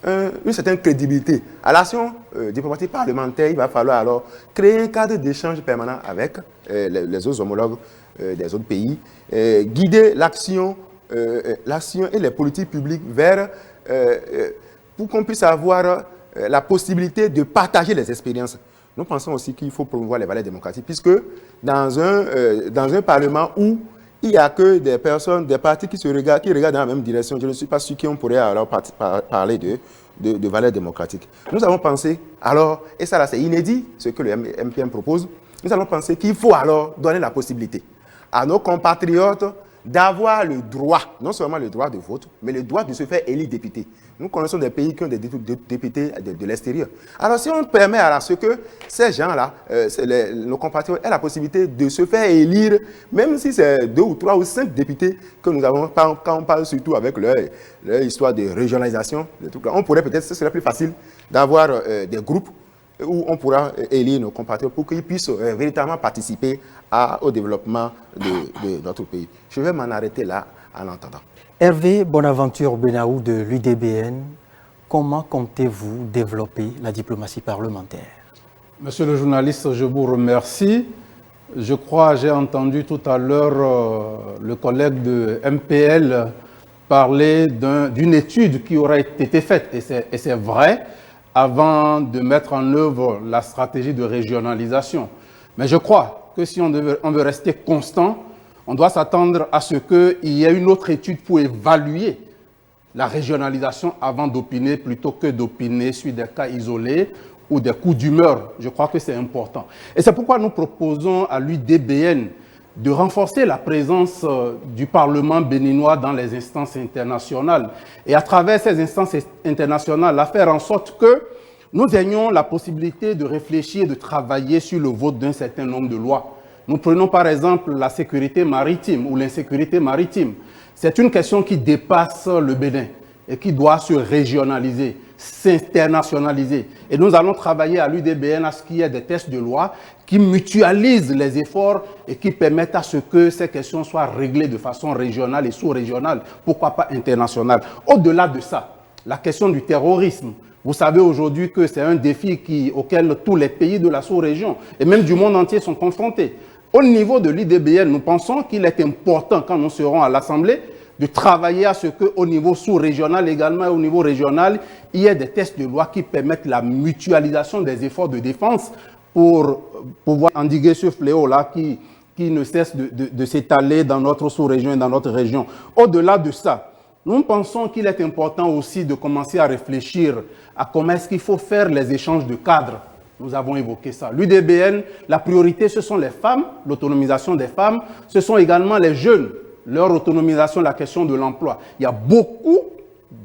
une certaine crédibilité à l'action diplomatique parlementaire, il va falloir alors créer un cadre d'échange permanent avec les autres homologues des autres pays, guider l'action et les politiques publiques vers, pour qu'on puisse avoir la possibilité de partager les expériences. Nous pensons aussi qu'il faut promouvoir les valeurs démocratiques, puisque dans un parlement où il n'y a que des personnes, des partis qui regardent dans la même direction, je ne suis pas sûr qu'on pourrait alors parler de valeurs démocratiques. Nous avons pensé, alors, et ça là c'est inédit, ce que le MPM propose, nous allons penser qu'il faut alors donner la possibilité à nos compatriotes d'avoir le droit, non seulement le droit de vote, mais le droit de se faire élire député. Nous connaissons des pays qui ont des députés de l'extérieur. Alors si on permet à ce que ces gens-là, nos compatriotes, aient la possibilité de se faire élire, même si c'est 2 ou 3 ou 5 députés que nous avons, quand on parle surtout avec leur histoire de régionalisation, on pourrait peut-être, ce serait plus facile d'avoir des groupes où on pourra élire nos compatriotes pour qu'ils puissent véritablement participer au développement de notre pays. Je vais m'en arrêter là en entendant. Hervé Bonaventure Benaou de l'UDBN, comment comptez-vous développer la diplomatie parlementaire? Monsieur le journaliste, je vous remercie. Je crois, j'ai entendu tout à l'heure le collègue de MPL parler d'une étude qui aurait été faite, et c'est vrai, avant de mettre en œuvre la stratégie de régionalisation. Mais je crois que si on veut rester constant, on doit s'attendre à ce qu'il y ait une autre étude pour évaluer la régionalisation avant d'opiner, plutôt que d'opiner sur des cas isolés ou des coups d'humeur. Je crois que c'est important. Et c'est pourquoi nous proposons à l'UDBN de renforcer la présence du Parlement béninois dans les instances internationales. Et à travers ces instances internationales, à faire en sorte que nous ayons la possibilité de réfléchir et de travailler sur le vote d'un certain nombre de lois. Nous prenons par exemple la sécurité maritime ou l'insécurité maritime. C'est une question qui dépasse le Bénin et qui doit se régionaliser, s'internationaliser. Et nous allons travailler à l'UDBN à ce qu'il y ait des textes de loi qui mutualisent les efforts et qui permettent à ce que ces questions soient réglées de façon régionale et sous-régionale, pourquoi pas internationale. Au-delà de ça, la question du terrorisme. Vous savez aujourd'hui que c'est un défi auquel tous les pays de la sous-région et même du monde entier sont confrontés. Au niveau de l'UDBN, nous pensons qu'il est important, quand nous serons à l'Assemblée, de travailler à ce qu'au niveau sous-régional également et au niveau régional, il y ait des textes de loi qui permettent la mutualisation des efforts de défense pour pouvoir endiguer ce fléau-là qui ne cesse de s'étaler dans notre sous-région et dans notre région. Au-delà de ça, nous pensons qu'il est important aussi de commencer à réfléchir à comment est-ce qu'il faut faire les échanges de cadres. Nous avons évoqué ça. L'UDBN, la priorité, ce sont les femmes, l'autonomisation des femmes. Ce sont également les jeunes, leur autonomisation, la question de l'emploi. Il y a beaucoup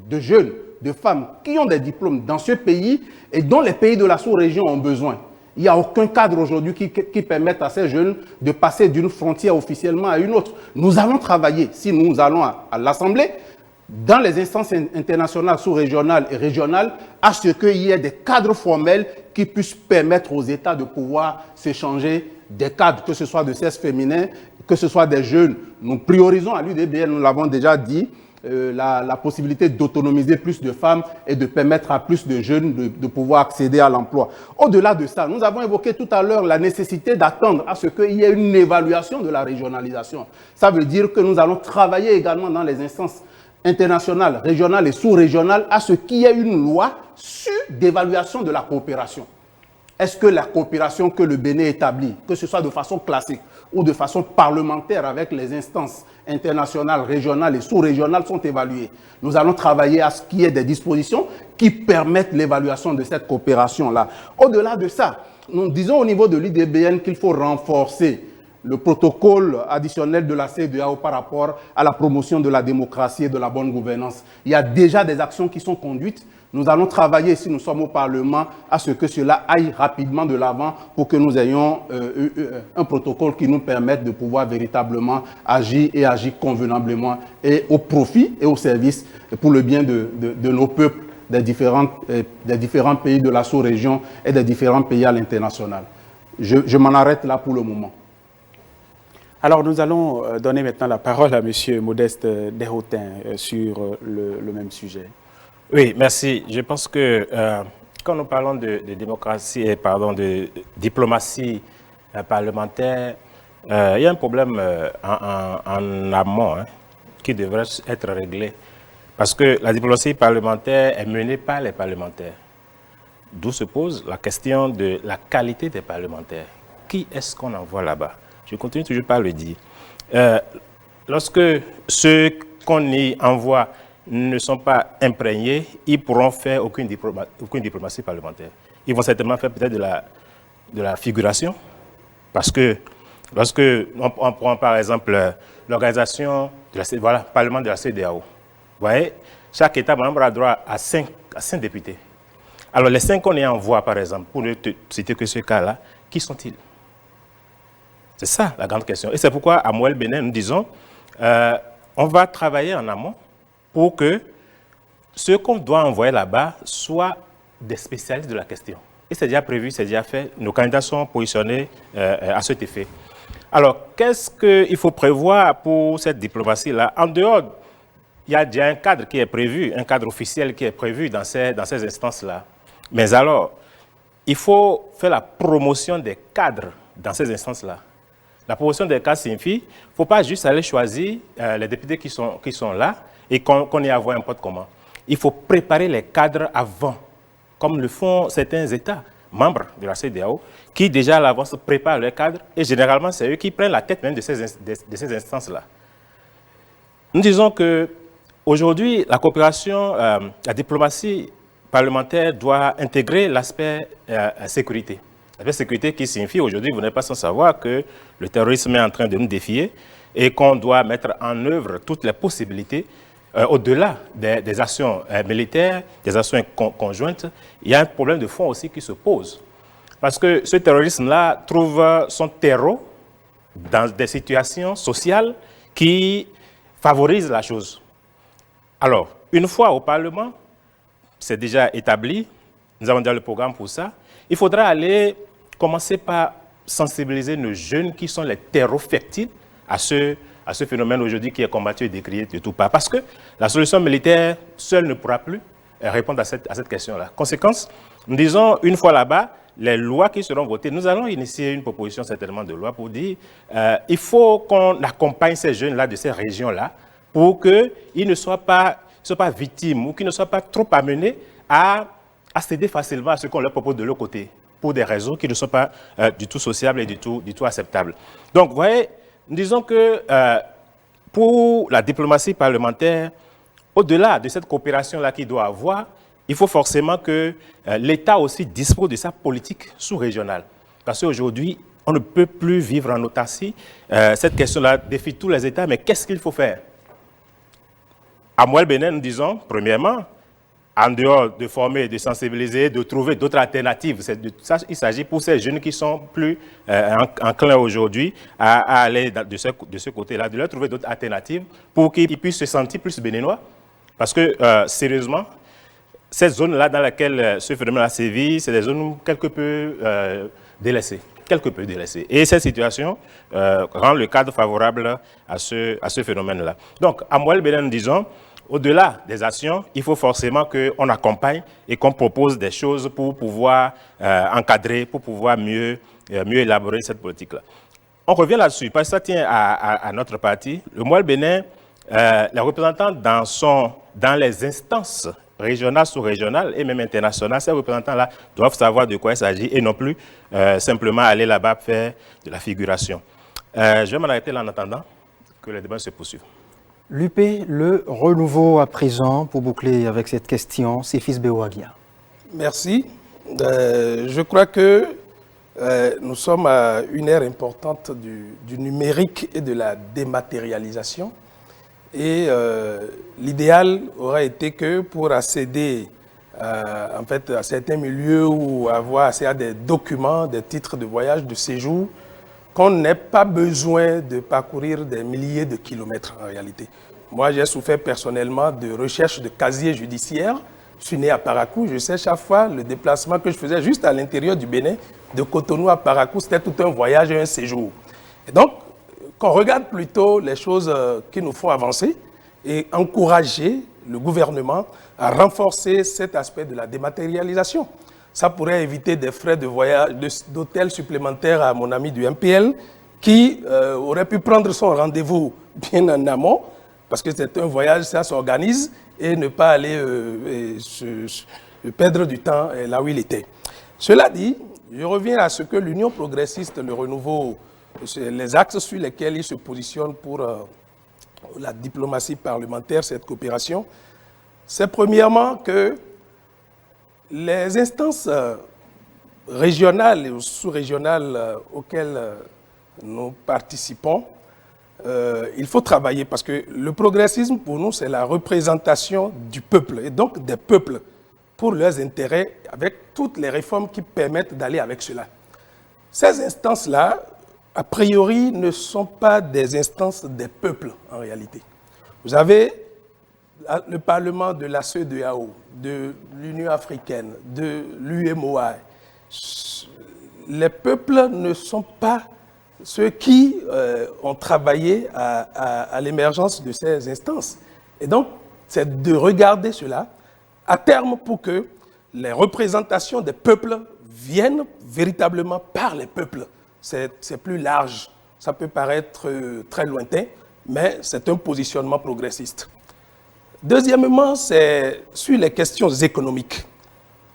de jeunes, de femmes qui ont des diplômes dans ce pays et dont les pays de la sous-région ont besoin. Il n'y a aucun cadre aujourd'hui qui permette à ces jeunes de passer d'une frontière officiellement à une autre. Nous allons travailler, si nous allons à l'Assemblée, dans les instances internationales, sous-régionales et régionales, à ce qu'il y ait des cadres formels qui puissent permettre aux États de pouvoir s'échanger des cadres, que ce soit de sexe féminin, que ce soit des jeunes. Nous priorisons à l'UDBN, nous l'avons déjà dit, la possibilité d'autonomiser plus de femmes et de permettre à plus de jeunes de pouvoir accéder à l'emploi. Au-delà de ça, nous avons évoqué tout à l'heure la nécessité d'attendre à ce qu'il y ait une évaluation de la régionalisation. Ça veut dire que nous allons travailler également dans les instances internationales, régionales et sous-régionales à ce qu'il y ait une loi d'évaluation de la coopération. Est-ce que la coopération que le Bénin établit, que ce soit de façon classique ou de façon parlementaire avec les instances internationales, régionales et sous-régionales sont évaluées? Nous allons travailler à ce qu'il y ait des dispositions qui permettent l'évaluation de cette coopération-là. Au-delà de ça, nous disons au niveau de l'UDBN qu'il faut renforcer le protocole additionnel de la CEDEAO par rapport à la promotion de la démocratie et de la bonne gouvernance. Il y a déjà des actions qui sont conduites. Nous allons travailler, si nous sommes au Parlement, à ce que cela aille rapidement de l'avant pour que nous ayons un protocole qui nous permette de pouvoir véritablement agir et agir convenablement et au profit et au service pour le bien de nos peuples des différents pays de la sous-région et des différents pays à l'international. Je m'en arrête là pour le moment. Alors, nous allons donner maintenant la parole à M. Modeste Desrotin sur le même sujet. Oui, merci. Je pense que quand nous parlons de démocratie et de diplomatie parlementaire, il y a un problème en amont qui devrait être réglé. Parce que la diplomatie parlementaire est menée par les parlementaires. D'où se pose la question de la qualité des parlementaires. Qui est-ce qu'on envoie là-bas? Je continue toujours par le dire. Lorsque ceux qu'on y envoie ne sont pas imprégnés, ils ne pourront faire aucune diplomatie parlementaire. Ils vont certainement faire peut-être de la figuration. Parce que lorsque on prend par exemple l'organisation du Parlement de la CEDEAO, vous voyez, chaque État membre a droit à 5 députés. Alors les 5 qu'on y envoie par exemple, pour ne citer que ce cas-là, qui sont-ils? C'est ça la grande question. Et c'est pourquoi à Moël Bénin, nous disons, on va travailler en amont pour que ceux qu'on doit envoyer là-bas soient des spécialistes de la question. Et c'est déjà prévu, c'est déjà fait. Nos candidats sont positionnés à cet effet. Alors, qu'est-ce qu'il faut prévoir pour cette diplomatie-là? En dehors, il y a déjà un cadre qui est prévu, un cadre officiel qui est prévu dans ces instances-là. Mais alors, il faut faire la promotion des cadres dans ces instances-là. La promotion des cadres signifie qu'il ne faut pas juste aller choisir les députés qui sont là et qu'on y envoie n'importe comment. Il faut préparer les cadres avant, comme le font certains États membres de la CEDEAO, qui déjà à l'avance préparent leurs cadres, et généralement c'est eux qui prennent la tête même de ces instances-là. Nous disons qu'aujourd'hui, la coopération, la diplomatie parlementaire doit intégrer l'aspect sécurité. L'aspect sécurité qui signifie aujourd'hui, vous n'êtes pas sans savoir que le terrorisme est en train de nous défier et qu'on doit mettre en œuvre toutes les possibilités au-delà des actions militaires, des actions conjointes. Il y a un problème de fond aussi qui se pose. Parce que ce terrorisme-là trouve son terreau dans des situations sociales qui favorisent la chose. Alors, une fois au Parlement, c'est déjà établi, nous avons déjà le programme pour ça, il faudra aller commencer par sensibiliser nos jeunes qui sont les terreaux fertiles à ce phénomène aujourd'hui qui est combattu et décrié de tout part. Parce que la solution militaire seule ne pourra plus répondre à cette question-là. Conséquence, nous disons, une fois là-bas, les lois qui seront votées, nous allons initier une proposition certainement de loi pour dire il faut qu'on accompagne ces jeunes-là de ces régions-là pour qu'ils ne soient pas victimes ou qu'ils ne soient pas trop amenés à céder facilement à ce qu'on leur propose de l'autre côté pour des raisons qui ne sont pas du tout sociables et du tout acceptables. Donc, vous voyez, nous disons que pour la diplomatie parlementaire, au-delà de cette coopération-là qu'il doit avoir, il faut forcément que l'État aussi dispose de sa politique sous-régionale. Parce qu'aujourd'hui, on ne peut plus vivre en autarcie. Cette question-là défie tous les États, mais qu'est-ce qu'il faut faire? À Moël Bénin, nous disons, premièrement, en dehors de former, de sensibiliser, de trouver d'autres alternatives. Il s'agit pour ces jeunes qui sont plus enclins aujourd'hui à aller de ce côté-là, de leur trouver d'autres alternatives pour qu'ils puissent se sentir plus béninois. Parce que, sérieusement, ces zones-là dans lesquelles ce phénomène a sévi, c'est des zones quelque peu délaissées. Et cette situation rend le cadre favorable à ce phénomène-là. Donc, à Moël Bénin, nous disons, au-delà des actions, il faut forcément qu'on accompagne et qu'on propose des choses pour pouvoir encadrer, pour pouvoir mieux élaborer cette politique-là. On revient là-dessus, parce que ça tient à notre parti. Le Moël Bénin, les représentants dans les instances régionales, sous-régionales et même internationales, ces représentants-là doivent savoir de quoi il s'agit et non plus simplement aller là-bas faire de la figuration. Je vais m'en arrêter là en attendant que le débat se poursuive. L'UP, le renouveau à présent, pour boucler avec cette question, c'est Fils Bewagia. Merci. Je crois que nous sommes à une ère importante du numérique et de la dématérialisation. Et l'idéal aurait été que pour accéder en fait, à certains milieux ou avoir accès à des documents, des titres de voyage, de séjour, qu'on n'ait pas besoin de parcourir des milliers de kilomètres en réalité. Moi, j'ai souffert personnellement de recherche de casiers judiciaires. Je suis né à Parakou. Je sais chaque fois le déplacement que je faisais juste à l'intérieur du Bénin, de Cotonou à Parakou, c'était tout un voyage et un séjour. Et donc, qu'on regarde plutôt les choses qui nous font avancer et encourager le gouvernement à renforcer cet aspect de la dématérialisation. Ça pourrait éviter des frais de voyage, d'hôtel supplémentaires à mon ami du MPL qui aurait pu prendre son rendez-vous bien en amont parce que c'est un voyage, ça s'organise et ne pas aller perdre du temps là où il était. Cela dit, je reviens à ce que l'Union progressiste, le renouveau, les axes sur lesquels il se positionne pour la diplomatie parlementaire, cette coopération, c'est premièrement que les instances régionales et sous-régionales auxquelles nous participons, il faut travailler parce que le progressisme, pour nous, c'est la représentation du peuple et donc des peuples pour leurs intérêts avec toutes les réformes qui permettent d'aller avec cela. Ces instances-là, a priori, ne sont pas des instances des peuples en réalité. Vous avez le Parlement de la CEDEAO, de l'Union africaine, de l'UMOA. Les peuples ne sont pas ceux qui ont travaillé à l'émergence de ces instances. Et donc, c'est de regarder cela à terme pour que les représentations des peuples viennent véritablement par les peuples. C'est plus large. Ça peut paraître très lointain, mais c'est un positionnement progressiste. Deuxièmement, c'est sur les questions économiques.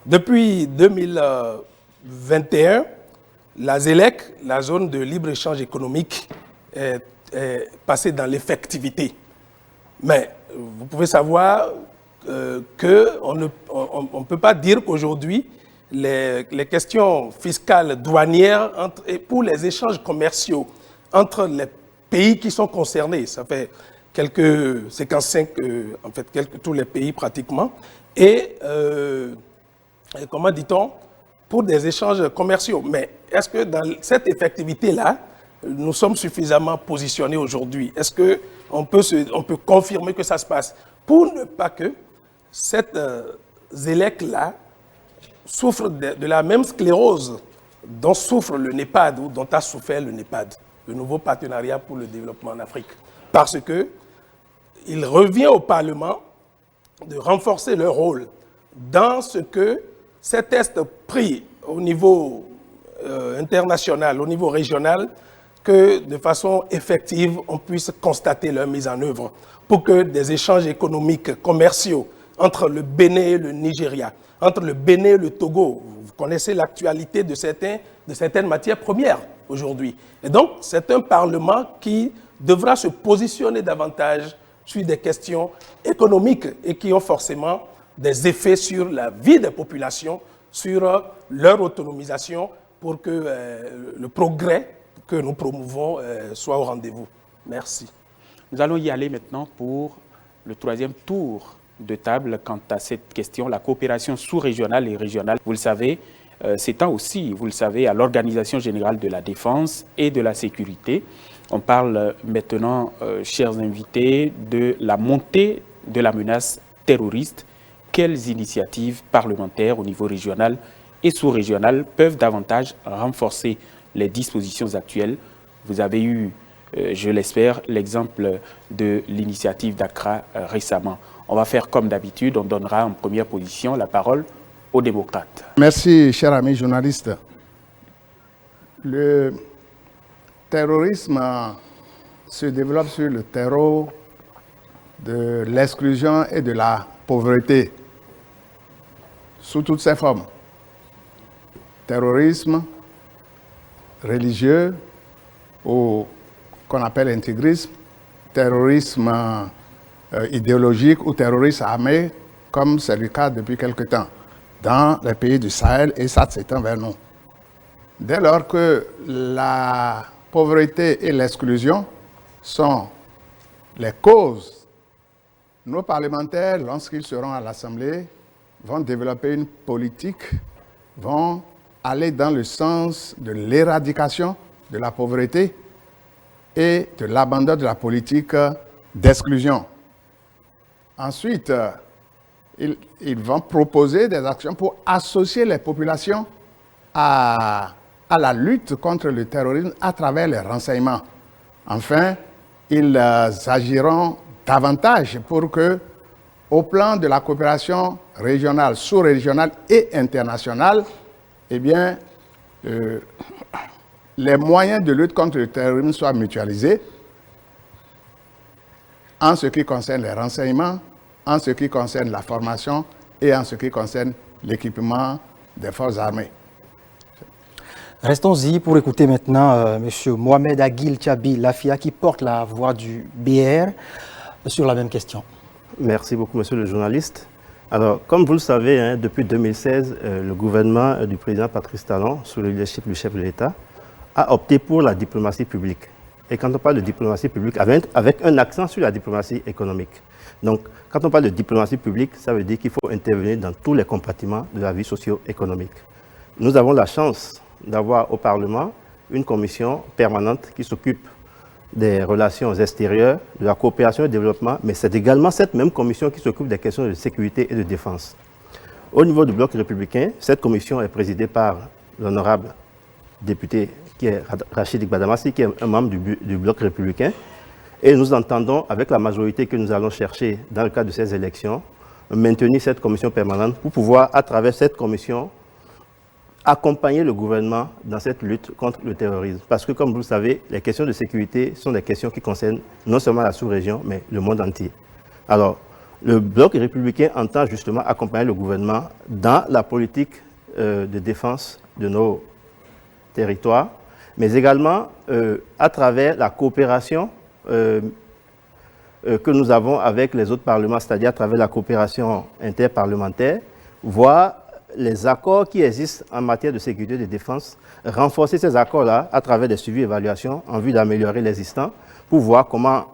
Depuis 2021, la ZELEC, la zone de libre-échange économique, est passée dans l'effectivité. Mais vous pouvez savoir qu'on ne peut pas dire qu'aujourd'hui, les questions fiscales douanières et pour les échanges commerciaux entre les pays qui sont concernés, ça fait quelques 55, en fait, tous les pays pratiquement, et comment dit-on, pour des échanges commerciaux. Mais est-ce que dans cette effectivité-là, nous sommes suffisamment positionnés aujourd'hui? Est-ce qu'on peut confirmer que ça se passe? Pour ne pas que cette ZELEC-là souffre de la même sclérose dont souffre le NEPAD ou dont a souffert le NEPAD, le nouveau partenariat pour le développement en Afrique. Parce qu'il revient au Parlement de renforcer leur rôle dans ce que ces tests pris au niveau international, au niveau régional, que de façon effective, on puisse constater leur mise en œuvre pour que des échanges économiques, commerciaux entre le Bénin et le Nigeria, entre le Bénin et le Togo, vous connaissez l'actualité de certaines matières premières aujourd'hui. Et donc, c'est un Parlement qui devra se positionner davantage sur des questions économiques et qui ont forcément des effets sur la vie des populations, sur leur autonomisation pour que le progrès que nous promouvons soit au rendez-vous. Merci. Nous allons y aller maintenant pour le troisième tour de table quant à cette question, la coopération sous-régionale et régionale. Vous le savez, s'étend aussi, vous le savez, à l'Organisation générale de la défense et de la sécurité. On parle maintenant, chers invités, de la montée de la menace terroriste. Quelles initiatives parlementaires au niveau régional et sous-régional peuvent davantage renforcer les dispositions actuelles? Vous avez eu, je l'espère, l'exemple de l'initiative d'Accra récemment. On va faire comme d'habitude, on donnera en première position la parole aux démocrates. Merci, cher ami journaliste. Le terrorisme se développe sur le terreau de l'exclusion et de la pauvreté, sous toutes ses formes. Terrorisme religieux, ou qu'on appelle intégrisme, terrorisme idéologique ou terrorisme armé, comme c'est le cas depuis quelque temps, dans les pays du Sahel, et ça s'étend vers nous. dès lors que la pauvreté et l'exclusion sont les causes, nos parlementaires, lorsqu'ils seront à l'Assemblée, vont développer une politique, vont aller dans le sens de l'éradication de la pauvreté et de l'abandon de la politique d'exclusion. Ensuite, ils vont proposer des actions pour associer les populations à la lutte contre le terrorisme à travers les renseignements. Enfin, ils agiront davantage pour que, au plan de la coopération régionale, sous-régionale et internationale, eh bien, les moyens de lutte contre le terrorisme soient mutualisés en ce qui concerne les renseignements, en ce qui concerne la formation et en ce qui concerne l'équipement des forces armées. Restons-y pour écouter maintenant M. Mohamed Aguil Tchabi Lafia qui porte la voix du BR sur la même question. Merci beaucoup, monsieur le journaliste. Alors, comme vous le savez, hein, depuis 2016, le gouvernement du président Patrice Talon, sous le leadership du chef de l'État, a opté pour la diplomatie publique. Et quand on parle de diplomatie publique, avec un accent sur la diplomatie économique. Donc, quand on parle de diplomatie publique, ça veut dire qu'il faut intervenir dans tous les compartiments de la vie socio-économique. Nous avons la chance d'avoir au Parlement une commission permanente qui s'occupe des relations extérieures, de la coopération et du développement, mais c'est également cette même commission qui s'occupe des questions de sécurité et de défense. Au niveau du bloc républicain, cette commission est présidée par l'honorable député qui est Rachid Gbadamassi, qui est un membre du bloc républicain. Et nous entendons, avec la majorité que nous allons chercher dans le cadre de ces élections, maintenir cette commission permanente pour pouvoir, à travers cette commission, accompagner le gouvernement dans cette lutte contre le terrorisme. Parce que, comme vous le savez, les questions de sécurité sont des questions qui concernent non seulement la sous-région, mais le monde entier. Alors, le bloc républicain entend justement accompagner le gouvernement dans la politique de défense de nos territoires, mais également à travers la coopération que nous avons avec les autres parlements, c'est-à-dire à travers la coopération interparlementaire, voire les accords qui existent en matière de sécurité et de défense, renforcer ces accords-là à travers des suivis et évaluations en vue d'améliorer l'existant pour voir comment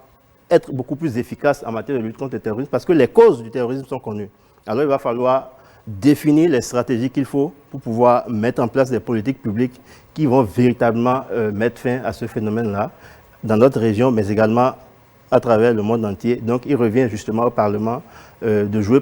être beaucoup plus efficace en matière de lutte contre le terrorisme, parce que les causes du terrorisme sont connues. Alors il va falloir définir les stratégies qu'il faut pour pouvoir mettre en place des politiques publiques qui vont véritablement mettre fin à ce phénomène-là dans notre région, mais également à travers le monde entier. Donc il revient justement au Parlement de jouer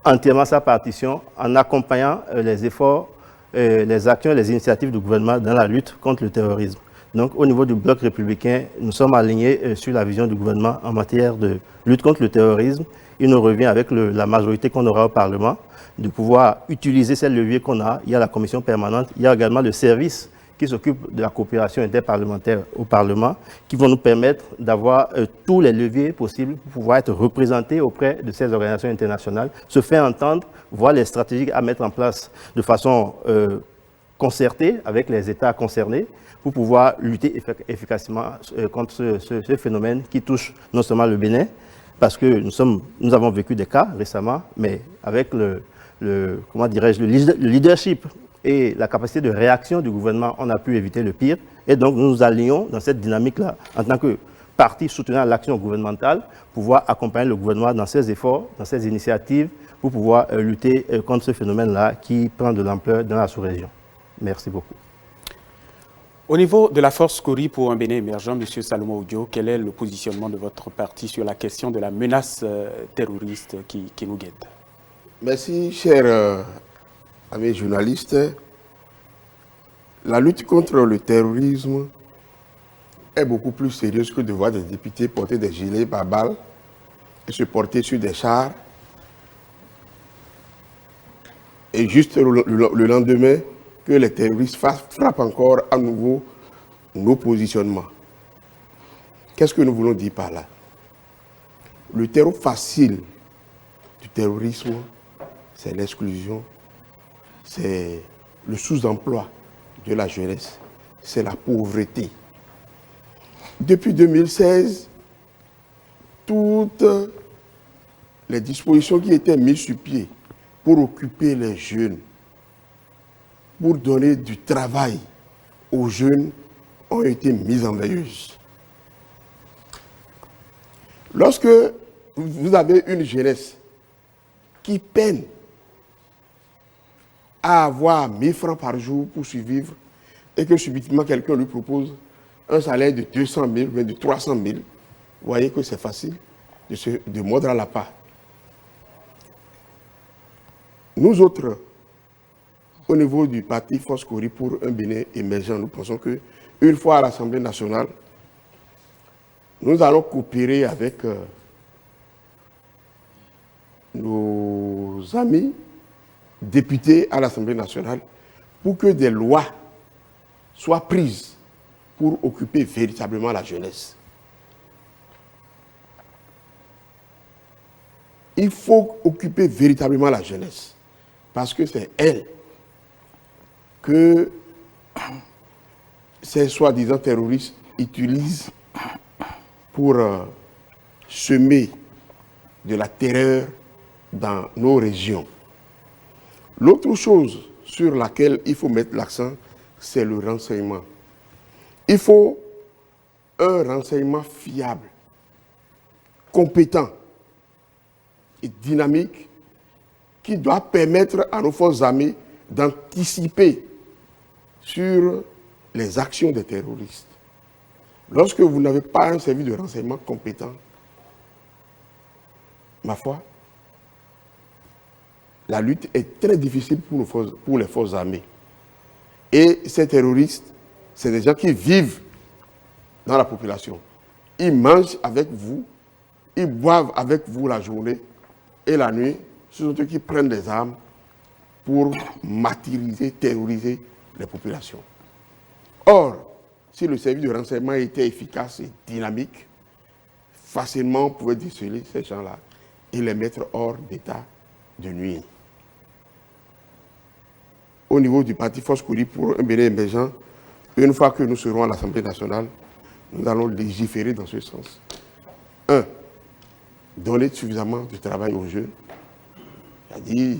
entièrement sa partition en accompagnant les efforts, les actions et les initiatives du gouvernement dans la lutte contre le terrorisme. Donc au niveau du bloc républicain, nous sommes alignés sur la vision du gouvernement en matière de lutte contre le terrorisme. Il nous revient avec la majorité qu'on aura au Parlement de pouvoir utiliser ces leviers qu'on a. Il y a la commission permanente, il y a également le service qui s'occupe de la coopération interparlementaire au Parlement, qui vont nous permettre d'avoir tous les leviers possibles pour pouvoir être représentés auprès de ces organisations internationales, se faire entendre, voir les stratégies à mettre en place de façon concertée avec les États concernés pour pouvoir lutter efficacement contre ce phénomène qui touche non seulement le Bénin, parce que nous avons vécu des cas récemment, mais avec le leadership et la capacité de réaction du gouvernement, on a pu éviter le pire. Et donc, nous nous allions dans cette dynamique-là, en tant que parti soutenant l'action gouvernementale, pouvoir accompagner le gouvernement dans ses efforts, dans ses initiatives, pour pouvoir lutter contre ce phénomène-là qui prend de l'ampleur dans la sous-région. Merci beaucoup. Au niveau de la force Kori pour un Bénin émergent, M. Salomon Odio, quel est le positionnement de votre parti sur la question de la menace terroriste qui nous guette? Merci, chers amis journalistes. La lutte contre le terrorisme est beaucoup plus sérieuse que de voir des députés porter des gilets pare-balles et se porter sur des chars. Et juste le lendemain, que les terroristes frappent encore à nouveau nos positionnements. Qu'est-ce que nous voulons dire par là? Le terreau facile du terrorisme, c'est l'exclusion, c'est le sous-emploi de la jeunesse, c'est la pauvreté. Depuis 2016, toutes les dispositions qui étaient mises sur pied pour occuper les jeunes, pour donner du travail aux jeunes ont été mises en veilleuse. Lorsque vous avez une jeunesse qui peine à avoir 1000 francs par jour pour survivre et que subitement quelqu'un lui propose un salaire de 200 000 ou de 300 000, vous voyez que c'est facile de mordre à la part. Nous autres, au niveau du parti Foscori pour un Bénin émergent, nous pensons qu'une fois à l'Assemblée nationale, nous allons coopérer avec nos amis députés à l'Assemblée nationale pour que des lois soient prises pour occuper véritablement la jeunesse. Il faut occuper véritablement la jeunesse parce que c'est elle que ces soi-disant terroristes utilisent pour semer de la terreur dans nos régions. L'autre chose sur laquelle il faut mettre l'accent, c'est le renseignement. Il faut un renseignement fiable, compétent et dynamique qui doit permettre à nos forces armées d'anticiper sur les actions des terroristes. Lorsque vous n'avez pas un service de renseignement compétent, ma foi, la lutte est très difficile pour les forces armées. Et ces terroristes, c'est des gens qui vivent dans la population. Ils mangent avec vous, ils boivent avec vous la journée et la nuit. Ce sont eux qui prennent des armes pour martyriser, terroriser les populations. Or, si le service de renseignement était efficace et dynamique, facilement on pouvait déceler ces gens-là et les mettre hors d'état de nuire. Au niveau du parti Foscori pour un Bénin émergent, une fois que nous serons à l'Assemblée nationale, nous allons légiférer dans ce sens. 1. Donner suffisamment de travail aux jeunes, c'est-à-dire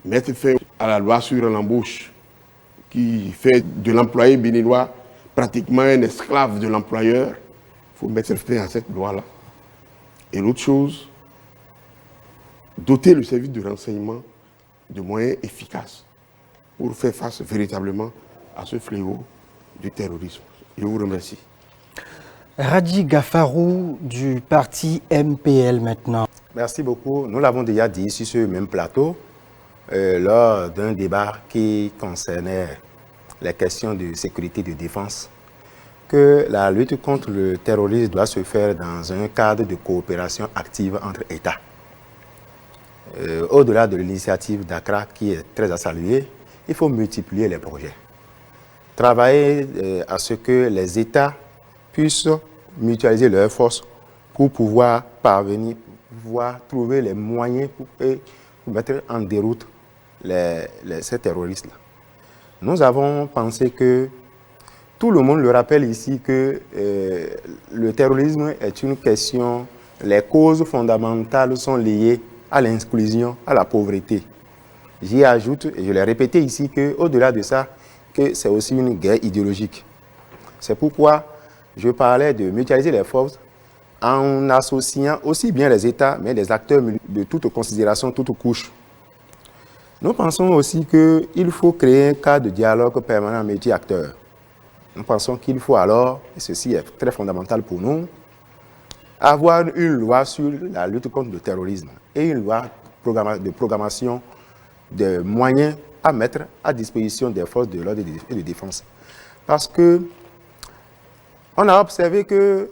mettre fin à la loi sur l'embauche qui fait de l'employé béninois pratiquement un esclave de l'employeur. Il faut mettre fin à cette loi-là. Et l'autre chose, doter le service de renseignement de moyens efficaces pour faire face véritablement à ce fléau du terrorisme. Je vous remercie. Radji Gafarou du parti MPL maintenant. Merci beaucoup. Nous l'avons déjà dit sur ce même plateau lors d'un débat qui concernait les questions de sécurité et de défense, que la lutte contre le terrorisme doit se faire dans un cadre de coopération active entre États. Au-delà de l'initiative d'Accra qui est très à saluer, il faut multiplier les projets. Travailler à ce que les États puissent mutualiser leurs forces pour pouvoir parvenir, pour pouvoir trouver les moyens pour mettre en déroute ces terroristes-là. Nous avons pensé que, tout le monde le rappelle ici, que le terrorisme est une question, les causes fondamentales sont liées à l'inclusion, à la pauvreté. J'y ajoute, et je l'ai répété ici, qu'au-delà de ça, que c'est aussi une guerre idéologique. C'est pourquoi je parlais de mutualiser les forces en associant aussi bien les États, mais les acteurs de toute considération, toute couche. Nous pensons aussi qu'il faut créer un cadre de dialogue permanent multi-acteurs. Nous pensons qu'il faut alors, et ceci est très fondamental pour nous, avoir une loi sur la lutte contre le terrorisme et une loi de programmation de moyens à mettre à disposition des forces de l'ordre et de défense. Parce que on a observé que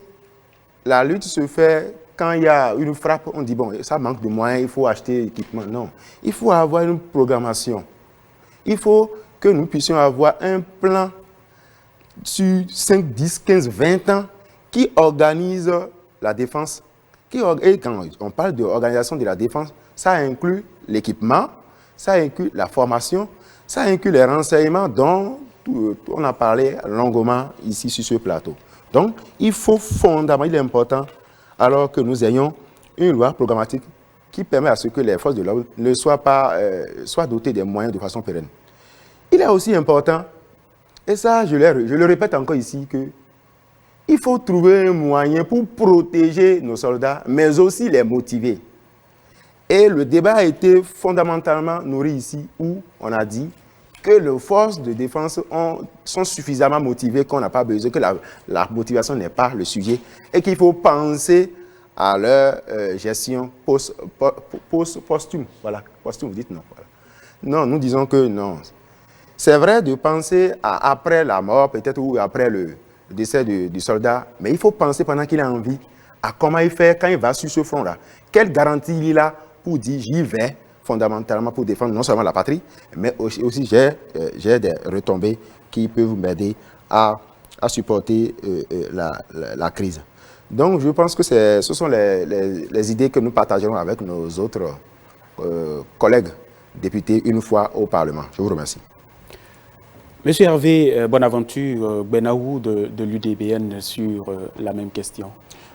la lutte se fait quand il y a une frappe, on dit bon, ça manque de moyens, il faut acheter l'équipement. Non, il faut avoir une programmation. Il faut que nous puissions avoir un plan sur 5, 10, 15, 20 ans qui organise la défense. Et quand on parle d'organisation de la défense, ça inclut l'équipement, ça inclut la formation, ça inclut les renseignements dont on a parlé longuement ici sur ce plateau. Donc, il faut fondamentalement, il est important, alors que nous ayons une loi programmatique qui permet à ce que les forces de l'ordre ne soient pas soient dotées des moyens de façon pérenne. Il est aussi important, Et ça, je le répète encore ici, que il faut trouver un moyen pour protéger nos soldats, mais aussi les motiver. Et le débat a été fondamentalement nourri ici, où on a dit que les forces de défense sont suffisamment motivées, qu'on n'a pas besoin, que la motivation n'est pas le sujet, et qu'il faut penser à leur gestion posthume. Voilà, posthume, vous dites non. Voilà. Non, nous disons que non. C'est vrai de penser après la mort, peut-être, ou après le décès du soldat, mais il faut penser pendant qu'il a envie à comment il fait quand il va sur ce front-là. Quelle garantie il a pour dire j'y vais fondamentalement pour défendre non seulement la patrie, mais aussi j'ai des retombées qui peuvent m'aider à supporter la crise. Donc je pense que ce sont les idées que nous partagerons avec nos autres collègues députés une fois au Parlement. Je vous remercie. Monsieur Hervé Bonaventure Benaou de l'UDBN sur la même question.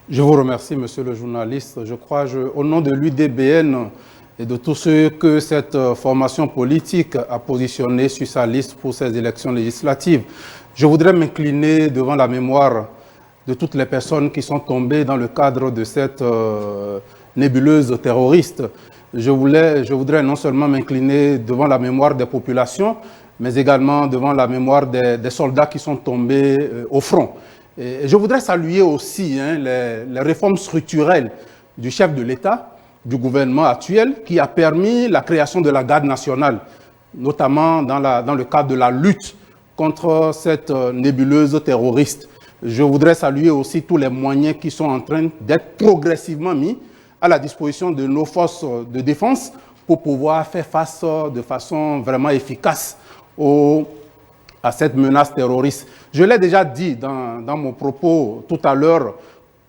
Je vous remercie, monsieur le journaliste. Je crois, au nom de l'UDBN et de tous ceux que cette formation politique a positionnés sur sa liste pour ces élections législatives, je voudrais m'incliner devant la mémoire de toutes les personnes qui sont tombées dans le cadre de cette nébuleuse terroriste. Je voudrais non seulement m'incliner devant la mémoire des populations, mais également devant la mémoire des soldats qui sont tombés au front. Et je voudrais saluer aussi les réformes structurelles du chef de l'État, du gouvernement actuel, qui a permis la création de la garde nationale, notamment dans le cadre de la lutte contre cette nébuleuse terroriste. Je voudrais saluer aussi tous les moyens qui sont en train d'être progressivement mis à la disposition de nos forces de défense pour pouvoir faire face de façon vraiment efficace à cette menace terroriste. Je l'ai déjà dit dans mon propos tout à l'heure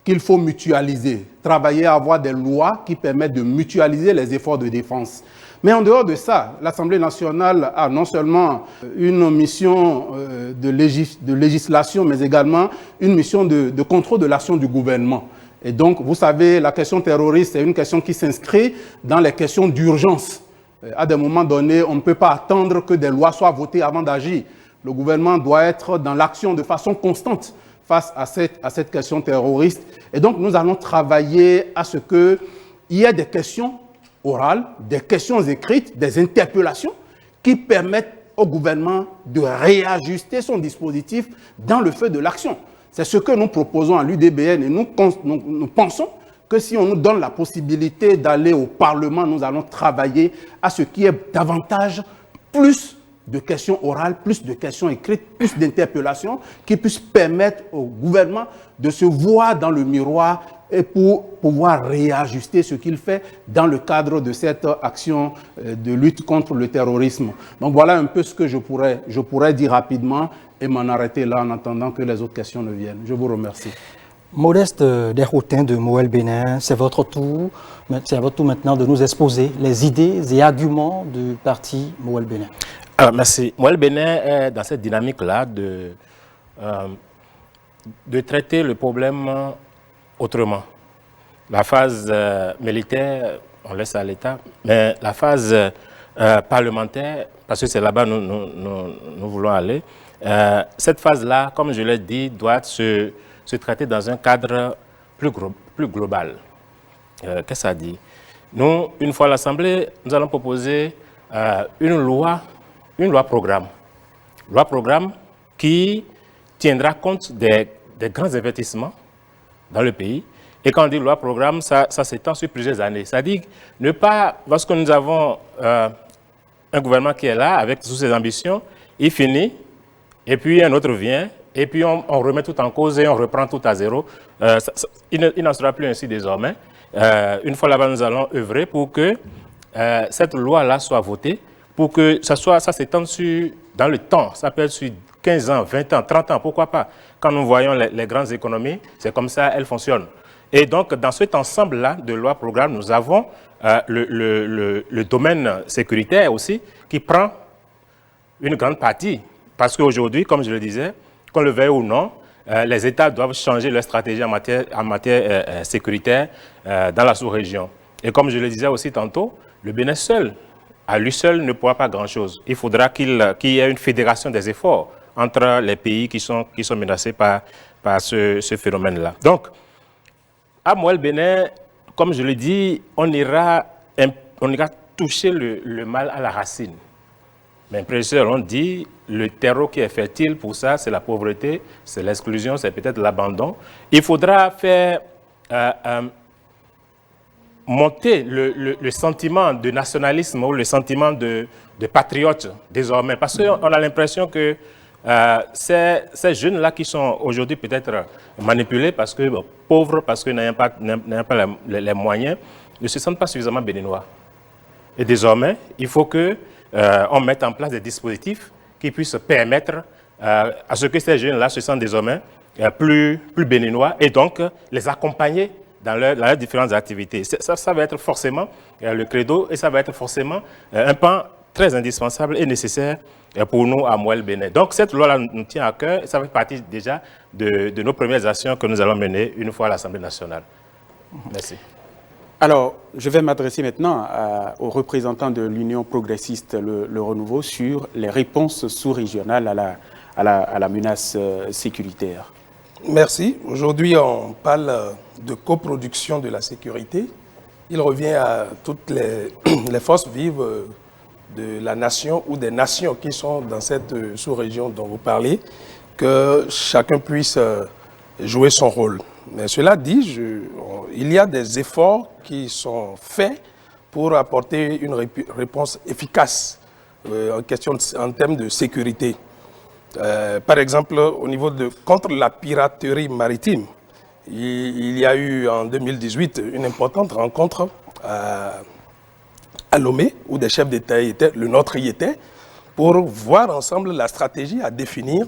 qu'il faut mutualiser, travailler à avoir des lois qui permettent de mutualiser les efforts de défense. Mais en dehors de ça, l'Assemblée nationale a non seulement une mission de législation, mais également une mission de contrôle de l'action du gouvernement. Et donc, vous savez, la question terroriste est une question qui s'inscrit dans les questions d'urgence. À des moments donnés, on ne peut pas attendre que des lois soient votées avant d'agir. Le gouvernement doit être dans l'action de façon constante face à cette question terroriste. Et donc, nous allons travailler à ce qu'il y ait des questions orales, des questions écrites, des interpellations qui permettent au gouvernement de réajuster son dispositif dans le feu de l'action. C'est ce que nous proposons à l'UDBN et nous pensons que si on nous donne la possibilité d'aller au Parlement, nous allons travailler à ce qu'il y ait davantage, plus de questions orales, plus de questions écrites, plus d'interpellations qui puissent permettre au gouvernement de se voir dans le miroir et pour pouvoir réajuster ce qu'il fait dans le cadre de cette action de lutte contre le terrorisme. Donc voilà un peu ce que je pourrais dire rapidement et m'en arrêter là en attendant que les autres questions ne viennent. Je vous remercie. Modeste Desroutin de Moël Bénin, c'est votre tour. C'est à votre tour maintenant de nous exposer les idées et arguments du parti Moël Bénin. Alors, merci. Moël Bénin est dans cette dynamique-là de traiter le problème autrement. La phase militaire, on laisse à l'État, mais la phase parlementaire, parce que c'est là-bas que nous voulons aller, cette phase-là, comme je l'ai dit, doit se traiter dans un cadre plus global. Qu'est-ce que ça dit? Nous, une fois à l'Assemblée, nous allons proposer une loi programme. Loi programme qui tiendra compte des grands investissements dans le pays. Et quand on dit loi programme, ça s'étend sur plusieurs années. C'est-à-dire ne pas, lorsque nous avons un gouvernement qui est là, avec toutes ses ambitions, il finit, et puis un autre vient, et puis on remet tout en cause et on reprend tout à zéro. Il n'en sera plus ainsi désormais. Une fois là-bas, nous allons œuvrer pour que cette loi-là soit votée, pour que ça s'étende dans le temps. Ça peut être sur 15 ans, 20 ans, 30 ans, pourquoi pas. Quand nous voyons les grandes économies, c'est comme ça elles fonctionnent. Et donc, dans cet ensemble-là de lois programmes, nous avons le domaine sécuritaire aussi, qui prend une grande partie. Parce qu'aujourd'hui, comme je le disais, qu'on le veuille ou non, les États doivent changer leur stratégie en matière sécuritaire dans la sous-région. Et comme je le disais aussi tantôt, le Bénin seul, à lui seul, ne pourra pas grand-chose. Il faudra qu'il y ait une fédération des efforts entre les pays qui sont menacés par ce phénomène-là. Donc, à Mouel-Bénin, comme je le dis, on ira toucher le mal à la racine. Mes prédécesseurs ont dit, le terreau qui est fertile pour ça, c'est la pauvreté, c'est l'exclusion, c'est peut-être l'abandon. Il faudra faire monter le sentiment de nationalisme ou le sentiment de patriote désormais. Parce qu'on a l'impression que ces jeunes-là qui sont aujourd'hui peut-être manipulés parce que pauvres, parce qu'ils n'ont pas les moyens, ne se sentent pas suffisamment béninois. Et désormais, il faut qu'on mette en place des dispositifs qui puissent permettre à ce que ces jeunes-là se sentent désormais plus béninois et donc les accompagner dans leurs différentes activités. Ça va être forcément le credo et ça va être forcément un pan très indispensable et nécessaire pour nous à Mouel-Bénin. Donc cette loi-là nous tient à cœur et ça fait partie déjà de nos premières actions que nous allons mener une fois à l'Assemblée nationale. Merci. Alors, je vais m'adresser maintenant aux représentants de l'Union progressiste, le Renouveau, sur les réponses sous-régionales à la menace sécuritaire. Merci. Aujourd'hui, on parle de coproduction de la sécurité. Il revient à toutes les forces vives de la nation ou des nations qui sont dans cette sous-région dont vous parlez, que chacun puisse jouer son rôle. Mais cela dit, il y a des efforts qui sont faits pour apporter une réponse efficace en termes de sécurité. Par exemple, au niveau contre la piraterie maritime, il y a eu en 2018 une importante rencontre à Lomé, où des chefs d'État étaient, le nôtre y était, pour voir ensemble la stratégie à définir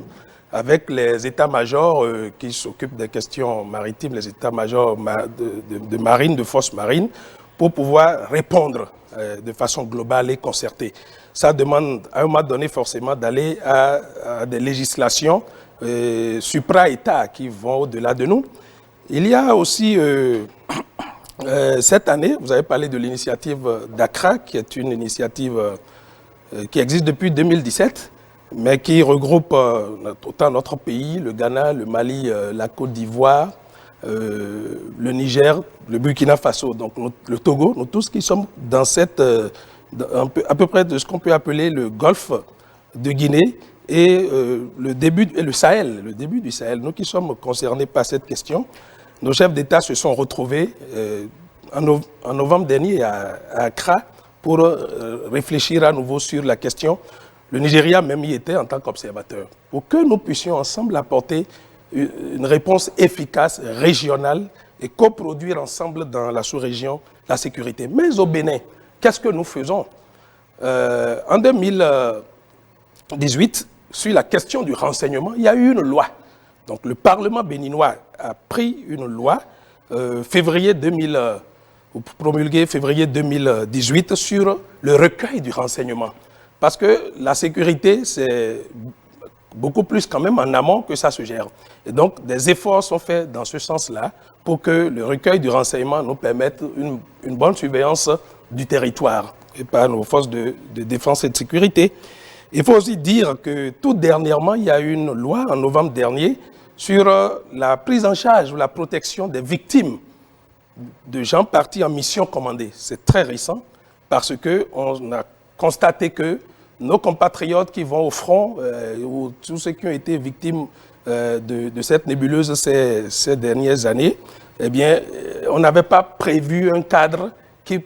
avec les états-majors qui s'occupent des questions maritimes, les états-majors de marine, de forces marines, pour pouvoir répondre de façon globale et concertée. Ça demande à un moment donné forcément d'aller à des législations supra-État qui vont au-delà de nous. Il y a aussi cette année, vous avez parlé de l'initiative d'Accra, qui est une initiative qui existe depuis 2017, mais qui regroupe autant notre pays, le Ghana, le Mali, la Côte d'Ivoire, le Niger, le Burkina Faso, donc le Togo, nous tous qui sommes dans cette, à peu près de ce qu'on peut appeler le Golfe de Guinée et le Sahel, le début du Sahel. Nous qui sommes concernés par cette question, nos chefs d'État se sont retrouvés en novembre dernier à Accra pour réfléchir à nouveau sur la question. Le Nigeria même y était en tant qu'observateur, pour que nous puissions ensemble apporter une réponse efficace, régionale, et coproduire ensemble dans la sous-région la sécurité. Mais au Bénin, qu'est-ce que nous faisons? En 2018, sur la question du renseignement, il y a eu une loi. Donc le Parlement béninois a pris une loi promulguée février 2018 sur le recueil du renseignement. Parce que la sécurité, c'est beaucoup plus quand même en amont que ça se gère. Et donc, des efforts sont faits dans ce sens-là pour que le recueil du renseignement nous permette une bonne surveillance du territoire et par nos forces de défense et de sécurité. Il faut aussi dire que tout dernièrement, il y a eu une loi en novembre dernier sur la prise en charge ou la protection des victimes de gens partis en mission commandée. C'est très récent parce qu'on a constaté que nos compatriotes qui vont au front, ou tous ceux qui ont été victimes de cette nébuleuse ces dernières années, eh bien, on n'avait pas prévu un cadre qui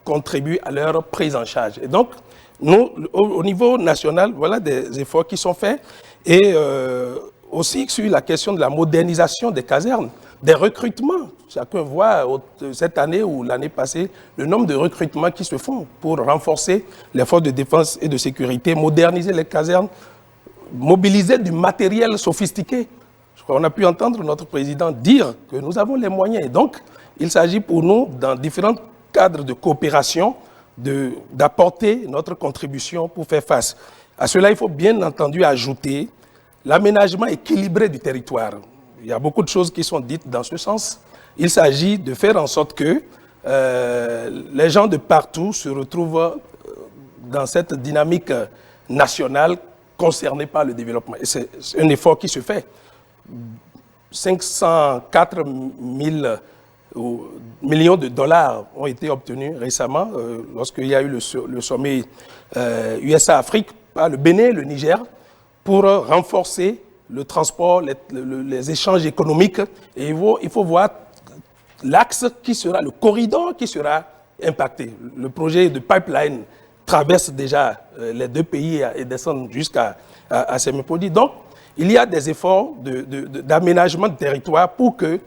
contribue à leur prise en charge. Et donc, nous, au niveau national, voilà des efforts qui sont faits. Et aussi sur la question de la modernisation des casernes, des recrutements. Chacun voit cette année ou l'année passée le nombre de recrutements qui se font pour renforcer les forces de défense et de sécurité, moderniser les casernes, mobiliser du matériel sophistiqué. Je crois qu'on a pu entendre notre président dire que nous avons les moyens. Et donc, il s'agit pour nous, dans différents cadres de coopération, d'apporter notre contribution pour faire face. À cela, il faut bien entendu ajouter l'aménagement équilibré du territoire. Il y a beaucoup de choses qui sont dites dans ce sens. Il s'agit de faire en sorte que les gens de partout se retrouvent dans cette dynamique nationale concernés par le développement. Et c'est un effort qui se fait. 504 millions de dollars ont été obtenus récemment lorsqu'il y a eu le sommet USA-Afrique par le Bénin et le Niger pour renforcer le transport, les échanges économiques. Et il faut voir l'axe qui sera, le corridor qui sera impacté. Le projet de pipeline traverse déjà les deux pays et descend jusqu'à Semipoli. Donc, il y a des efforts d'aménagement de territoire pour que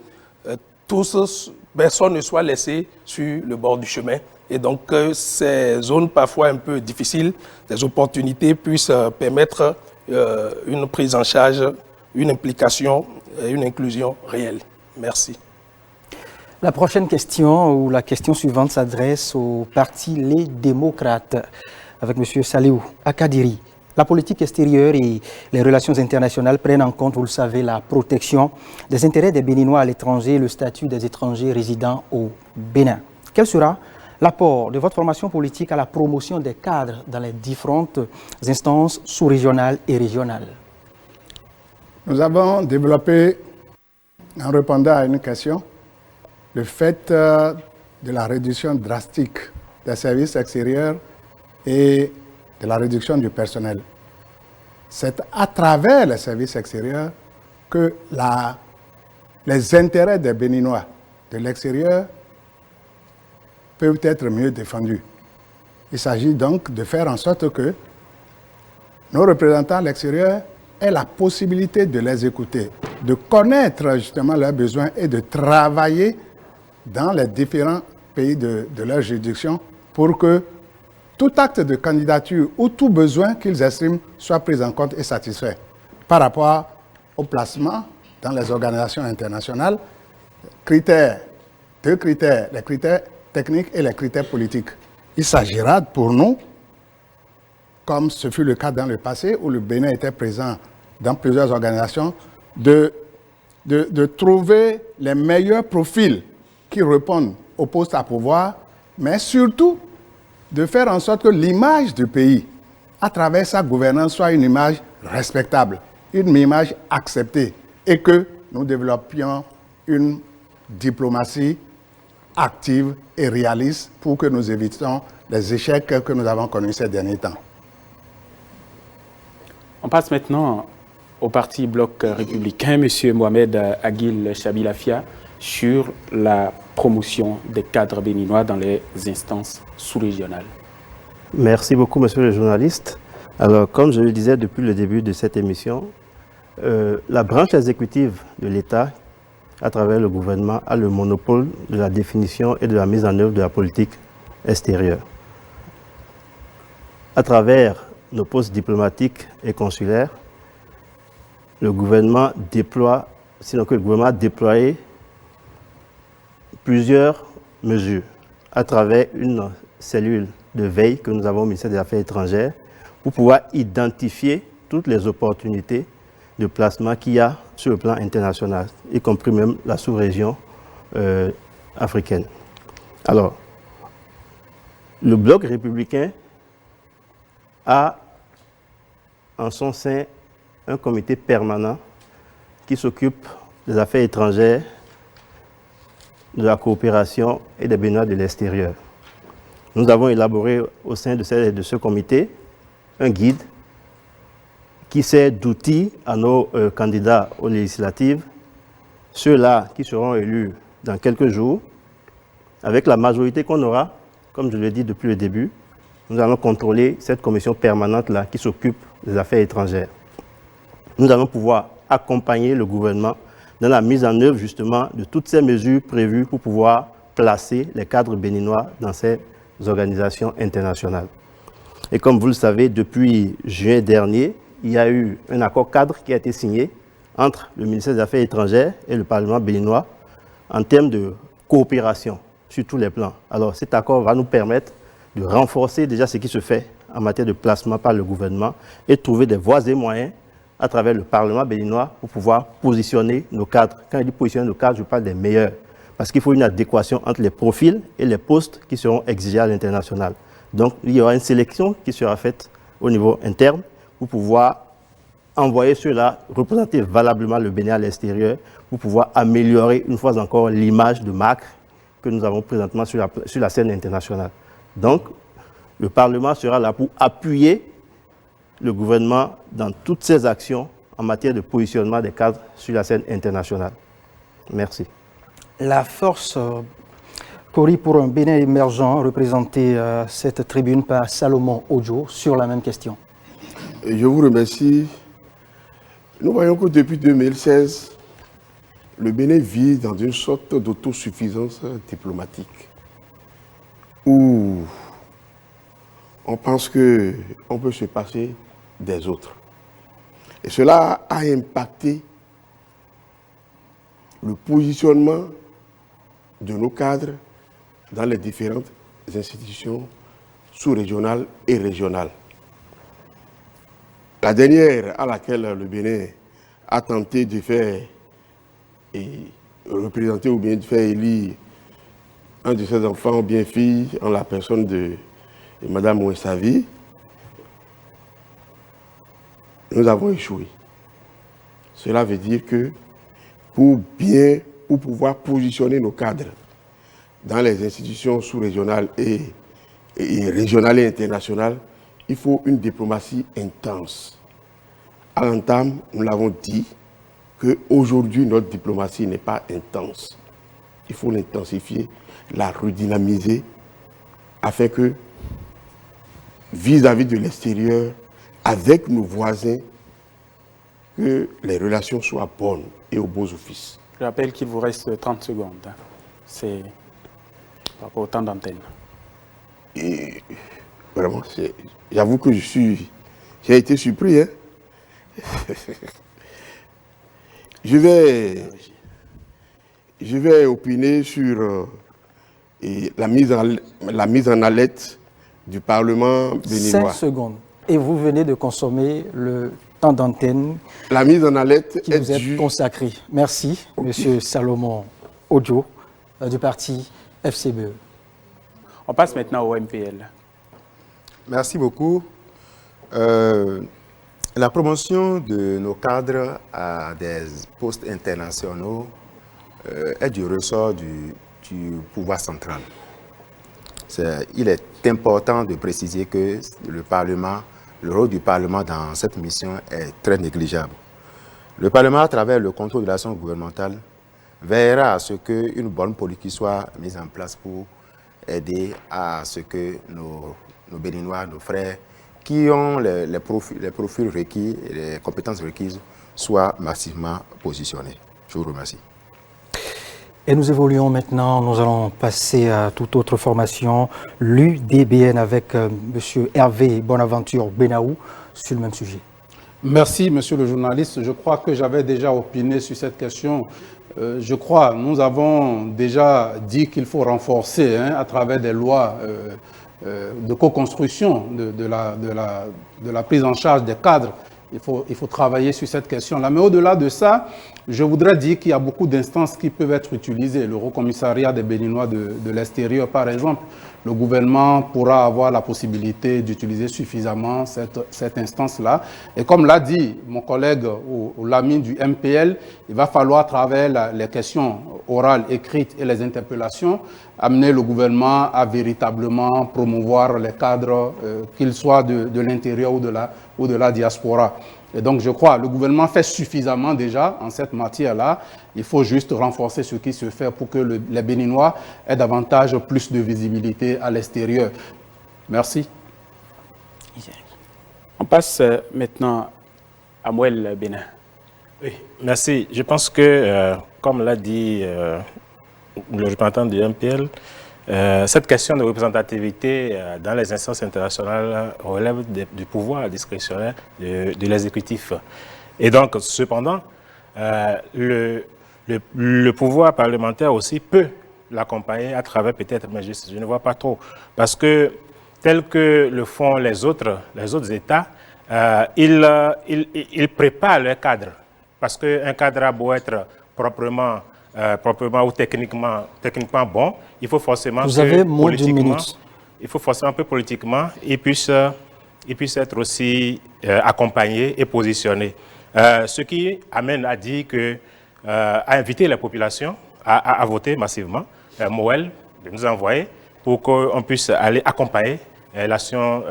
personne ne soit laissé sur le bord du chemin. Et donc, ces zones parfois un peu difficiles, des opportunités puissent permettre une prise en charge, une implication et une inclusion réelle. Merci. La prochaine question, ou la question suivante, s'adresse au parti Les Démocrates, avec M. Saliou Akadiri. La politique extérieure et les relations internationales prennent en compte, vous le savez, la protection des intérêts des Béninois à l'étranger et le statut des étrangers résidant au Bénin. Quel sera l'apport de votre formation politique à la promotion des cadres dans les différentes instances sous-régionales et régionales? Nous avons développé, en répondant à une question, le fait de la réduction drastique des services extérieurs et de la réduction du personnel. C'est à travers les services extérieurs que les intérêts des Béninois de l'extérieur peuvent être mieux défendus. Il s'agit donc de faire en sorte que nos représentants à l'extérieur aient la possibilité de les écouter, de connaître justement leurs besoins et de travailler dans les différents pays de leur juridiction pour que tout acte de candidature ou tout besoin qu'ils estiment soit pris en compte et satisfait. Par rapport au placement dans les organisations internationales, deux critères, les critères techniques et les critères politiques. Il s'agira pour nous, comme ce fut le cas dans le passé où le Bénin était présent dans plusieurs organisations, de trouver les meilleurs profils qui répondent au poste à pouvoir, mais surtout de faire en sorte que l'image du pays, à travers sa gouvernance, soit une image respectable, une image acceptée, et que nous développions une diplomatie active et réaliste pour que nous évitions les échecs que nous avons connus ces derniers temps. On passe maintenant au parti Bloc républicain, M. Mohamed Aguil Chabilafia, sur la promotion des cadres béninois dans les instances sous-régionales. Merci beaucoup, monsieur le journaliste. Alors, comme je le disais depuis le début de cette émission, la branche exécutive de l'État, à travers le gouvernement, a le monopole de la définition et de la mise en œuvre de la politique extérieure. À travers nos postes diplomatiques et consulaires, le gouvernement déploie, sinon que le gouvernement a déployé plusieurs mesures à travers une cellule de veille que nous avons au ministère des Affaires étrangères pour pouvoir identifier toutes les opportunités de placement qu'il y a sur le plan international, y compris même la sous-région africaine. Alors, le Bloc républicain a en son sein un comité permanent qui s'occupe des affaires étrangères, de la coopération et des Béninois de l'extérieur. Nous avons élaboré au sein de ce comité un guide qui sert d'outil à nos candidats aux législatives, ceux-là qui seront élus dans quelques jours, avec la majorité qu'on aura, comme je l'ai dit depuis le début. Nous allons contrôler cette commission permanente-là qui s'occupe des affaires étrangères. Nous allons pouvoir accompagner le gouvernement dans la mise en œuvre justement de toutes ces mesures prévues pour pouvoir placer les cadres béninois dans ces organisations internationales. Et comme vous le savez, depuis juin dernier, il y a eu un accord cadre qui a été signé entre le ministère des Affaires étrangères et le Parlement béninois en termes de coopération sur tous les plans. Alors cet accord va nous permettre de renforcer déjà ce qui se fait en matière de placement par le gouvernement et de trouver des voies et moyens à travers le Parlement béninois pour pouvoir positionner nos cadres. Quand je dis positionner nos cadres, je parle des meilleurs. Parce qu'il faut une adéquation entre les profils et les postes qui seront exigés à l'international. Donc, il y aura une sélection qui sera faite au niveau interne pour pouvoir envoyer ceux-là, représenter valablement le Bénin à l'extérieur pour pouvoir améliorer une fois encore l'image de marque que nous avons présentement sur la scène internationale. Donc, le Parlement sera là pour appuyer le gouvernement dans toutes ses actions en matière de positionnement des cadres sur la scène internationale. Merci. La force Cori pour un Bénin émergent, représentée à cette tribune par Salomon Odjo, sur la même question. Je vous remercie. Nous voyons que depuis 2016, le Bénin vit dans une sorte d'autosuffisance diplomatique où on pense qu'on peut se passer des autres. Et cela a impacté le positionnement de nos cadres dans les différentes institutions sous-régionales et régionales. La dernière à laquelle le Bénin a tenté de faire représenter ou bien de faire élire un de ses enfants ou bien filles en la personne de Mme Ouessavi, nous avons échoué. Cela veut dire que pour pouvoir positionner nos cadres dans les institutions sous-régionales et régionales et internationales, il faut une diplomatie intense. À l'entame, nous l'avons dit, qu'aujourd'hui, notre diplomatie n'est pas intense. Il faut l'intensifier, la redynamiser, afin que, vis-à-vis de l'extérieur, avec nos voisins, que les relations soient bonnes et aux beaux offices. Je rappelle qu'il vous reste 30 secondes. C'est pas autant d'antenne. Et vraiment, j'avoue que j'ai été surpris. Hein? Je vais opiner sur la mise en alerte du Parlement béninois. 5 secondes. Et vous venez de consommer le temps d'antenne la mise en alerte qui vous est consacré. Merci, Monsieur Salomon Odjo, du parti FCBE. On passe maintenant au MPL. Merci beaucoup. La promotion de nos cadres à des postes internationaux est du ressort du pouvoir central. Il est important de préciser que le rôle du Parlement dans cette mission est très négligeable. Le Parlement, à travers le contrôle de l'action gouvernementale, veillera à ce qu'une bonne politique soit mise en place pour aider à ce que nos Béninois, nos frères, qui ont les profils requis et les compétences requises, soient massivement positionnés. Je vous remercie. Et nous évoluons maintenant, nous allons passer à toute autre formation, l'UDBN avec M. Hervé Bonaventure Benaou sur le même sujet. Merci, monsieur le journaliste. Je crois que j'avais déjà opiné sur cette question. Nous avons déjà dit qu'il faut renforcer à travers des lois de co-construction de la prise en charge des cadres. Il faut travailler sur cette question-là. Mais au-delà de ça, je voudrais dire qu'il y a beaucoup d'instances qui peuvent être utilisées. Le Haut Commissariat des Béninois de l'extérieur, par exemple. Le gouvernement pourra avoir la possibilité d'utiliser suffisamment cette instance-là. Et comme l'a dit mon collègue ou l'ami du MPL, il va falloir, à travers les questions orales, écrites et les interpellations, amener le gouvernement à véritablement promouvoir les cadres, qu'ils soient de l'intérieur ou de la diaspora. Et donc, je crois que le gouvernement fait suffisamment déjà en cette matière-là. Il faut juste renforcer ce qui se fait pour que les Béninois aient davantage plus de visibilité à l'extérieur. Merci. On passe maintenant à Mouel Bénin. Oui, merci. Je pense que, comme l'a dit le représentant du MPL, cette question de représentativité dans les instances internationales relève du pouvoir discrétionnaire de l'exécutif. Et donc, cependant, le pouvoir parlementaire aussi peut l'accompagner à travers peut-être, mais je ne vois pas trop. Parce que, tel que le font les autres États, ils préparent leur cadre. Parce qu'un cadre a beau être proprement ou techniquement bon, il faut forcément il faut forcément que politiquement, il puisse être aussi accompagner et positionner. Ce qui amène à dire que, à inviter les populations à voter massivement, Moël, de nous envoyer pour qu'on puisse aller accompagner l'action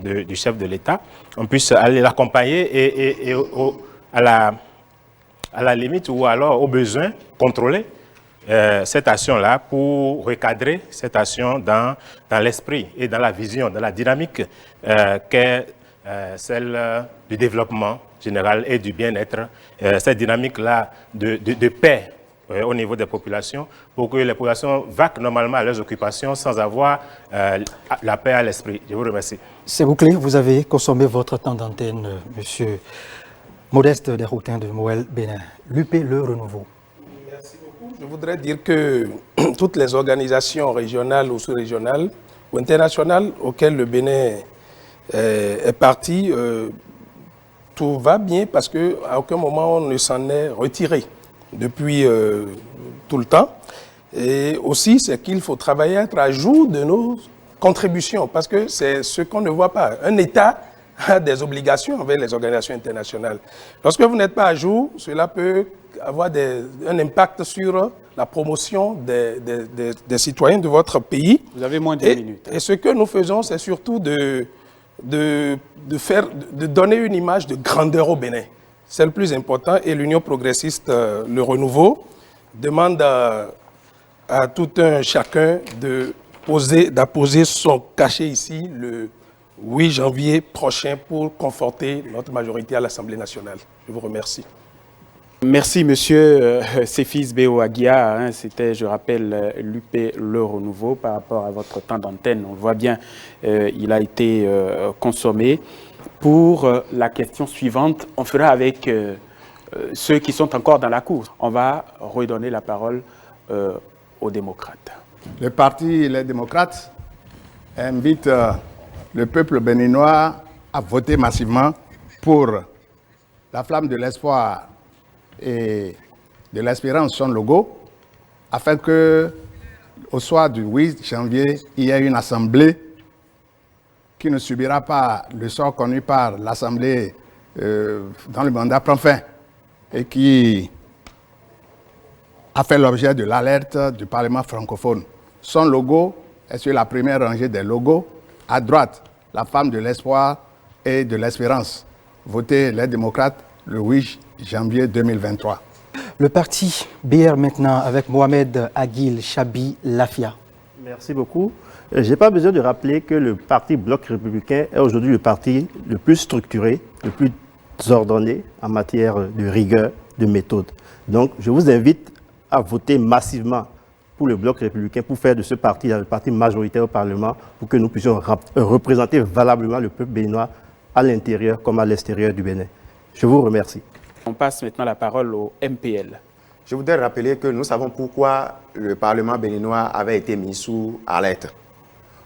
du chef de l'État, on puisse aller l'accompagner et à la limite ou alors au besoin contrôler cette action-là pour recadrer cette action dans l'esprit et dans la vision, dans la dynamique qu'est celle du développement général et du bien-être, cette dynamique-là de paix au niveau des populations, pour que les populations vaquent normalement à leurs occupations sans avoir la paix à l'esprit. Je vous remercie. C'est bouclé, vous avez consommé votre temps d'antenne, monsieur Modeste Desroutins de Moël Bénin. L'UP Le Renouveau. Merci beaucoup. Je voudrais dire que toutes les organisations régionales ou sous-régionales ou internationales auxquelles le Bénin est parti, tout va bien parce qu'à aucun moment on ne s'en est retiré depuis tout le temps. Et aussi, c'est qu'il faut travailler à être à jour de nos contributions parce que c'est ce qu'on ne voit pas. Un État a des obligations envers les organisations internationales. Lorsque vous n'êtes pas à jour, cela peut avoir un impact sur la promotion des citoyens de votre pays. Vous avez moins de minutes. Et ce que nous faisons, c'est surtout de donner une image de grandeur au Bénin. C'est le plus important et l'Union progressiste, le renouveau, demande à tout un chacun d'apposer son cachet ici le 8 janvier prochain pour conforter notre majorité à l'Assemblée nationale. Je vous remercie. Merci, monsieur Séphis Béo-Aguia. C'était, je rappelle, l'UP Le Renouveau par rapport à votre temps d'antenne. On le voit bien, il a été consommé. Pour la question suivante, on fera avec ceux qui sont encore dans la course. On va redonner la parole aux démocrates. Le parti Les démocrates invite le peuple béninois à voter massivement pour la flamme de l'espoir et de l'espérance, son logo, afin que, au soir du 8 janvier, il y ait une assemblée qui ne subira pas le sort connu par l'Assemblée dont le mandat prend fin et qui a fait l'objet de l'alerte du Parlement francophone. Son logo est sur la première rangée des logos. À droite, la femme de l'espoir et de l'espérance. Votez les démocrates le 8 janvier 2023. Le parti BR maintenant avec Mohamed Aguil Chabi Lafia. Merci beaucoup. Je n'ai pas besoin de rappeler que le parti Bloc républicain est aujourd'hui le parti le plus structuré, le plus ordonné en matière de rigueur, de méthode. Donc, je vous invite à voter massivement pour le Bloc républicain, pour faire de ce parti le parti majoritaire au Parlement, pour que nous puissions représenter valablement le peuple béninois à l'intérieur comme à l'extérieur du Bénin. Je vous remercie. On passe maintenant la parole au MPL. Je voudrais rappeler que nous savons pourquoi le Parlement béninois avait été mis sous alerte.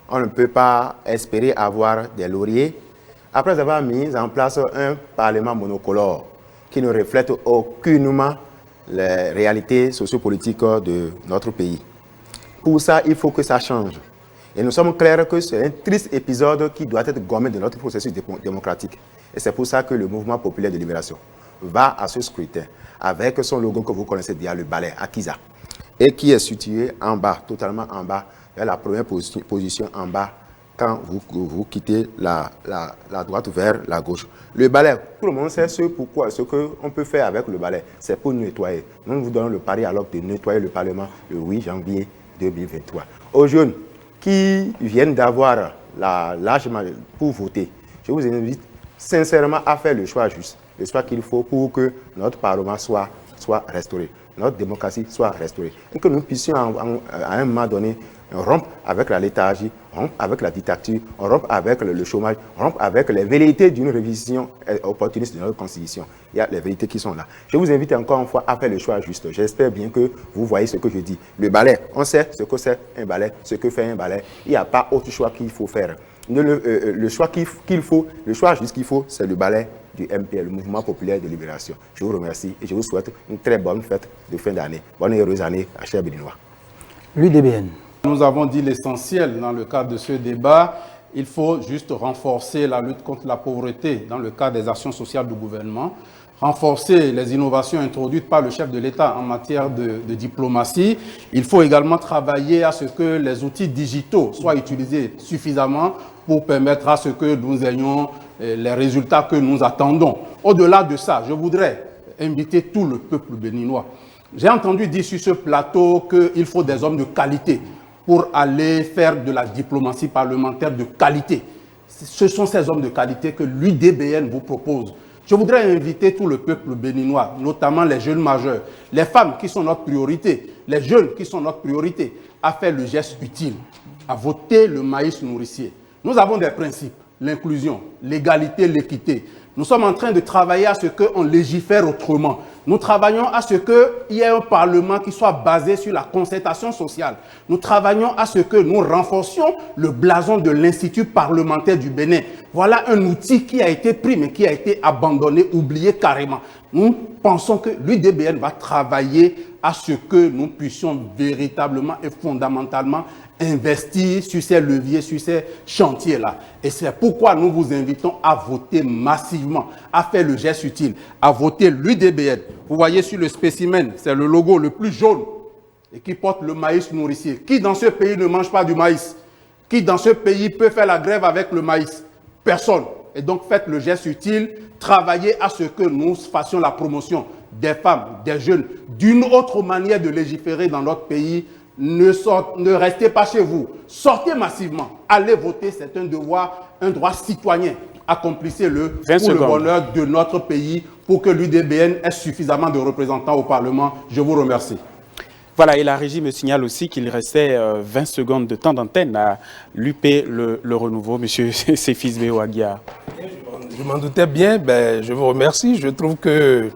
On ne peut pas espérer avoir des lauriers après avoir mis en place un Parlement monocolore qui ne reflète aucunement les réalités sociopolitiques de notre pays. Pour ça, il faut que ça change. Et nous sommes clairs que c'est un triste épisode qui doit être gommé de notre processus démocratique. Et c'est pour ça que le Mouvement populaire de libération va à ce scrutin avec son logo que vous connaissez déjà, le balai Akiza, et qui est situé en bas, totalement en bas, vers la première position en bas, quand vous quittez la droite vers la gauche. Le balai, tout le monde sait ce qu'on peut faire avec le balai, c'est pour nettoyer. Nous vous donnons le pari alors de nettoyer le Parlement le 8 janvier 2023. Aux jeunes qui viennent d'avoir l'âge pour voter, je vous invite sincèrement à faire le choix juste, le choix qu'il faut pour que notre Parlement soit restauré, notre démocratie soit restaurée, et que nous puissions à un moment donné rompre avec la léthargie, rompre avec la dictature, rompre avec le chômage, rompre avec les velléités d'une révision opportuniste de notre Constitution. Il y a les vérités qui sont là. Je vous invite encore une fois à faire le choix juste. J'espère bien que vous voyez ce que je dis. Le balai, on sait ce que c'est un balai, ce que fait un balai. Il n'y a pas autre choix qu'il faut faire. Le choix qu'il faut, le choix juste qu'il faut, c'est le balai du MPL, le Mouvement populaire de libération. Je vous remercie et je vous souhaite une très bonne fête de fin d'année. Bonne et heureuse année à chers Béninois. L'UDBN. Nous avons dit l'essentiel dans le cadre de ce débat il faut juste renforcer la lutte contre la pauvreté dans le cadre des actions sociales du gouvernement, renforcer les innovations introduites par le chef de l'État en matière de diplomatie. Il faut également travailler à ce que les outils digitaux soient utilisés suffisamment pour permettre à ce que nous ayons les résultats que nous attendons. Au-delà de ça, je voudrais inviter tout le peuple béninois. J'ai entendu dire sur ce plateau qu'il faut des hommes de qualité pour aller faire de la diplomatie parlementaire de qualité. Ce sont ces hommes de qualité que l'UDBN vous propose. Je voudrais inviter tout le peuple béninois, notamment les jeunes majeurs, les femmes qui sont notre priorité, les jeunes qui sont notre priorité, à faire le geste utile, à voter le maïs nourricier. Nous avons des principes, l'inclusion, l'égalité, l'équité. Nous sommes en train de travailler à ce qu'on légifère autrement. Nous travaillons à ce qu'il y ait un Parlement qui soit basé sur la concertation sociale. Nous travaillons à ce que nous renforcions le blason de l'Institut parlementaire du Bénin. Voilà un outil qui a été pris mais qui a été abandonné, oublié carrément. Nous pensons que l'UDBN va travailler à ce que nous puissions véritablement et fondamentalement investir sur ces leviers, sur ces chantiers-là. Et c'est pourquoi nous vous invitons à voter massivement, à faire le geste utile, à voter l'UDBN. Vous voyez sur le spécimen, c'est le logo le plus jaune et qui porte le maïs nourricier. Qui dans ce pays ne mange pas du maïs? Qui dans ce pays peut faire la grève avec le maïs? Personne. Et donc faites le geste utile, travaillez à ce que nous fassions la promotion des femmes, des jeunes, d'une autre manière de légiférer dans notre pays. Ne restez pas chez vous, sortez massivement, allez voter, c'est un devoir, un droit citoyen. Accomplissez-le pour le bonheur de notre pays, pour que l'UDBN ait suffisamment de représentants au Parlement. Je vous remercie. Voilà, et la régie me signale aussi qu'il restait 20 secondes de temps d'antenne à l'UP le Renouveau. Monsieur Séphis Béouaguia. Je m'en doutais bien, je vous remercie. Je trouve que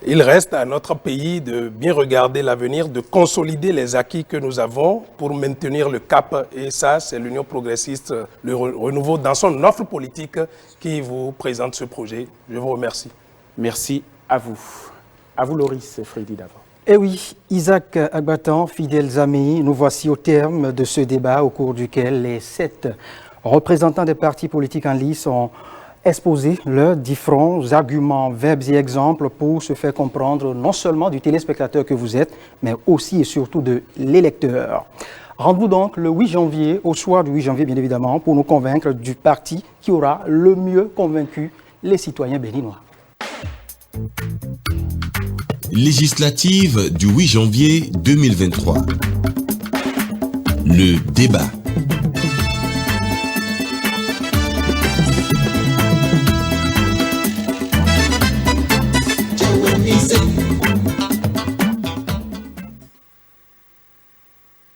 il reste à notre pays de bien regarder l'avenir, de consolider les acquis que nous avons pour maintenir le cap. Et ça, c'est l'Union progressiste, le Renouveau, dans son offre politique qui vous présente ce projet. Je vous remercie. Merci à vous. À vous, Loris Freddy, d'abord. Eh oui, Isaac Agbatan, fidèles amis, nous voici au terme de ce débat au cours duquel les 7 représentants des partis politiques en lice ont exposer leurs différents arguments, verbes et exemples pour se faire comprendre non seulement du téléspectateur que vous êtes, mais aussi et surtout de l'électeur. Rendez-vous donc le 8 janvier, au soir du 8 janvier bien évidemment, pour nous convaincre du parti qui aura le mieux convaincu les citoyens béninois. Législative du 8 janvier 2023. Le débat.